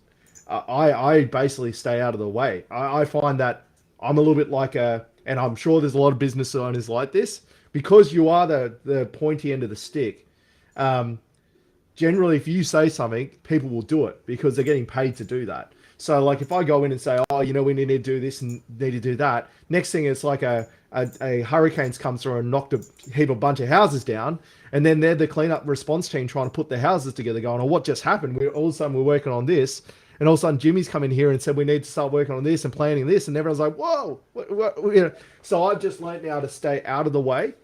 I basically stay out of the way. I find that I'm a little bit like and I'm sure there's a lot of business owners like this, because you are the pointy end of the stick. Generally, if you say something, people will do it because they're getting paid to do that. So like if I go in and say, oh, we need to do this and need to do that, next thing it's like a hurricane's come through and knocked a bunch of houses down, and then they're the cleanup response team trying to put the houses together going, oh, what just happened? All of a sudden we're working on this, and all of a sudden Jimmy's come in here and said we need to start working on this and planning this, and everyone's like, whoa. So I've just learned now to stay out of the way,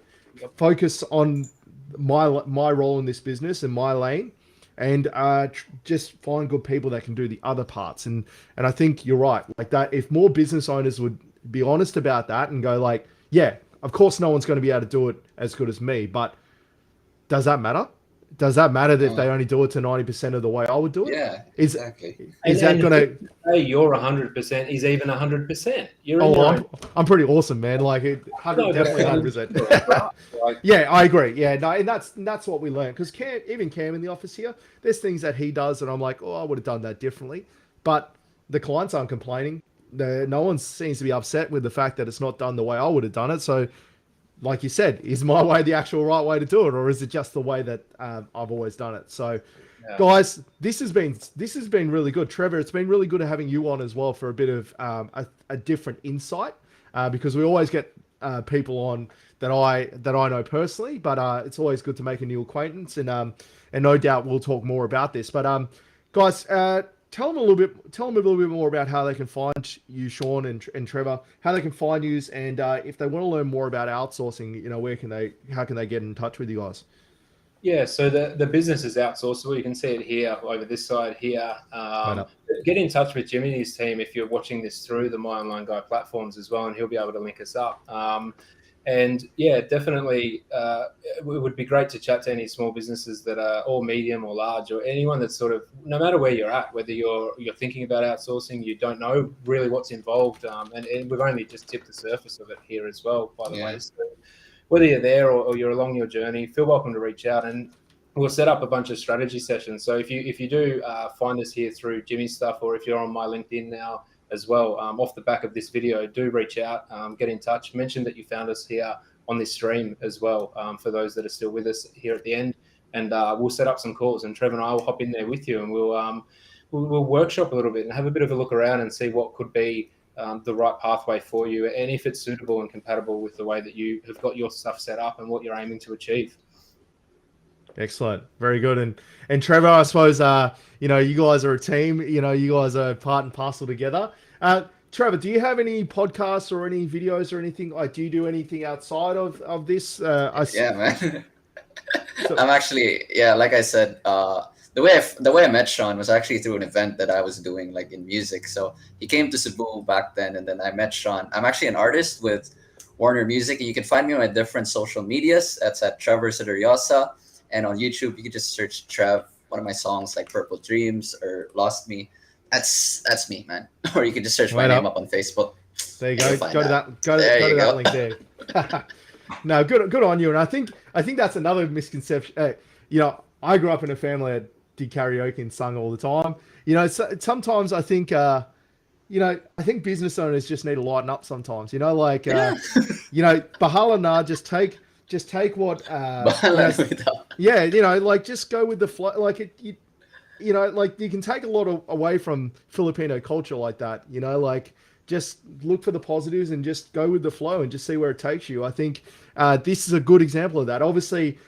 focus on my role in this business and my lane, and just find good people that can do the other parts. And I think you're right. Like that, if more business owners would be honest about that and go like, yeah, of course no one's going to be able to do it as good as me, but does that matter? Does that matter if they only do it to 90% of the way I would do it? Yeah, Is exactly. that going to say you're 100%? Is even 100%? You're in Oh, your own. I'm pretty awesome, man. Like, definitely 100%. Like, Yeah, I agree. Yeah, no, and that's what we learned. Because even Cam in the office here, there's things that he does that I'm like, oh, I would have done that differently. But the clients aren't complaining. No one seems to be upset with the fact that it's not done the way I would have done it. So, like you said, is my way the actual right way to do it, or is it just the way that I've always done it? So, guys, this has been really good. Trevor, it's been really good having you on as well for a bit of a different insight, because we always get people on that I know personally, but it's always good to make a new acquaintance, and no doubt we'll talk more about this. But guys, tell them a little bit more about how they can find you, Sean and Trevor, how they can find you, and if they want to learn more about outsourcing, how can they get in touch with you guys? Yeah, so the business is outsourceable. You can see it here over this side here. Get in touch with Jimmy and his team if you're watching this through the My Online Guy platforms as well, and he'll be able to link us up. And yeah, definitely, it would be great to chat to any small businesses that are all medium or large, or anyone that's sort of, no matter where you're at, whether you're thinking about outsourcing, you don't know really what's involved, and we've only just tipped the surface of it here as well, by the way. So whether you're there or you're along your journey, feel welcome to reach out, and we'll set up a bunch of strategy sessions. So if you do find us here through Jimmy's stuff, or if you're on my LinkedIn now as well, off the back of this video, do reach out, get in touch, mention that you found us here on this stream as well, for those that are still with us here at the end, and we'll set up some calls, and Trevor and I will hop in there with you, and we'll workshop a little bit and have a bit of a look around and see what could be the right pathway for you, and if it's suitable and compatible with the way that you have got your stuff set up and what you're aiming to achieve. Excellent. Very good. And Trevor, I suppose, you guys are a team, you guys are part and parcel together. Trevor, do you have any podcasts or any videos or anything? Like, do you do anything outside of this? Yeah, man. I'm actually, like I said, the way I met Sean was actually through an event that I was doing, like in music. So he came to Cebu back then, and then I met Sean. I'm actually an artist with Warner Music, and you can find me on my different social medias. That's at Trevor Sideriosa. And on YouTube, you can just search Trev, one of my songs like Purple Dreams or Lost Me. That's me, man. Or you can just search my name up on Facebook. There you go. Go to that link there. No, good on you. And I think that's another misconception. I grew up in a family that did karaoke and sung all the time. Sometimes I think I think business owners just need to lighten up sometimes. Bahala nah, just take what just go with the flow. Like you can take a lot away from Filipino culture like that. Just look for the positives and just go with the flow and just see where it takes you. I think this is a good example of that. Obviously,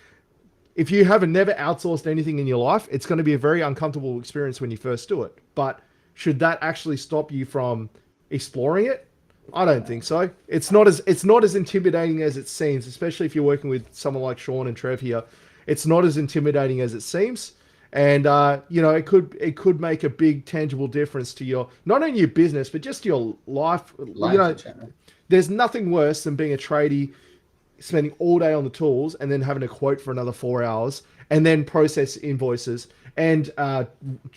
if you haven't never outsourced anything in your life, it's going to be a very uncomfortable experience when you first do it. But should that actually stop you from exploring it? I don't think so. It's not as intimidating as it seems, especially if you're working with someone like Sean and Trev here. It's not as intimidating as it seems, and it could make a big tangible difference to your, not only your business but just your life. There's nothing worse than being a tradie, spending all day on the tools and then having a quote for another 4 hours and then process invoices and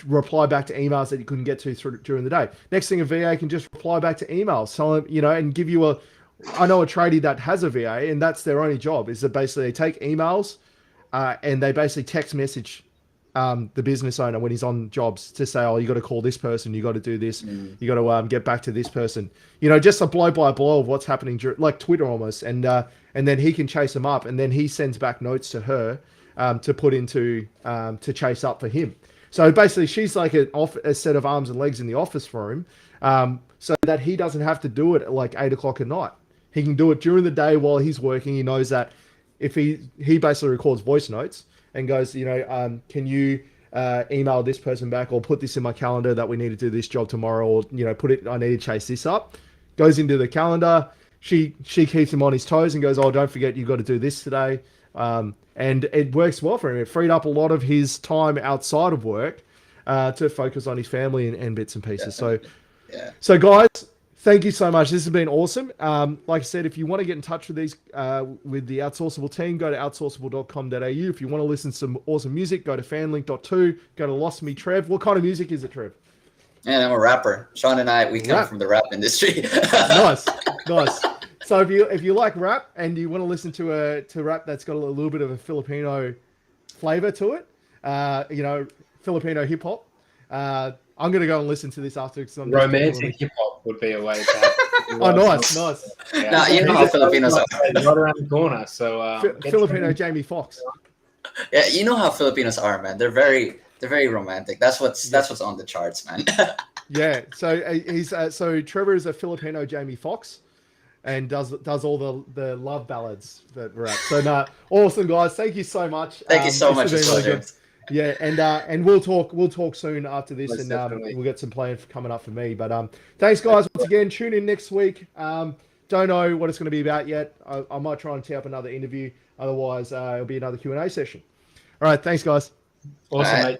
reply back to emails that you couldn't get to during the day. Next thing, a VA can just reply back to emails, and give you I know a tradie that has a VA, and that's their only job, is that basically they take emails and they basically text message the business owner when he's on jobs to say, oh, you got to call this person, you got to do this, you got to get back to this person. Just a blow by blow of what's happening, like Twitter almost, and then he can chase them up, and then he sends back notes to her to put into to chase up for him. So basically, she's like a set of arms and legs in the office room, so that he doesn't have to do it at like 8 o'clock at night. He can do it during the day while he's working. He knows that if he basically records voice notes and goes, can you email this person back, or put this in my calendar that we need to do this job tomorrow, or I need to chase this up. Goes into the calendar. She keeps him on his toes and goes, oh, don't forget, you've got to do this today. And it works well for him. It freed up a lot of his time outside of work to focus on his family and bits and pieces. Definitely. Yeah. So guys, thank you so much. This has been awesome. Like I said, if you want to get in touch with these with the Outsourceable team, go to outsourceable.com.au. If you want to listen to some awesome music, go to fanlink.to, go to Lost Me Trev. What kind of music is it, Trev? And I'm a rapper. Sean and I, we come from the rap industry. Nice. So if you like rap and you want to listen to rap that's got a little bit of a Filipino flavor to it, Filipino hip hop, I'm gonna go and listen to this after. Romantic hip hop would be a way to have. Oh, nice. Yeah. Now, you know how Filipinos are. Right around the corner. So Filipino Jamie Foxx. Yeah, you know how Filipinos are, man. They're very romantic. That's what's on the charts, man. Yeah. So Trevor is a Filipino Jamie Foxx, and does all the love ballads that rap. So awesome guys. Thank you so much. Thank you so much. Really good. Yeah, and we'll talk soon after this. Most and definitely. We'll get some plans coming up for me. But thanks guys once again. Tune in next week. Don't know what it's going to be about yet. I might try and tee up another interview. Otherwise, it'll be another Q&A session. All right, thanks guys. Awesome, mate.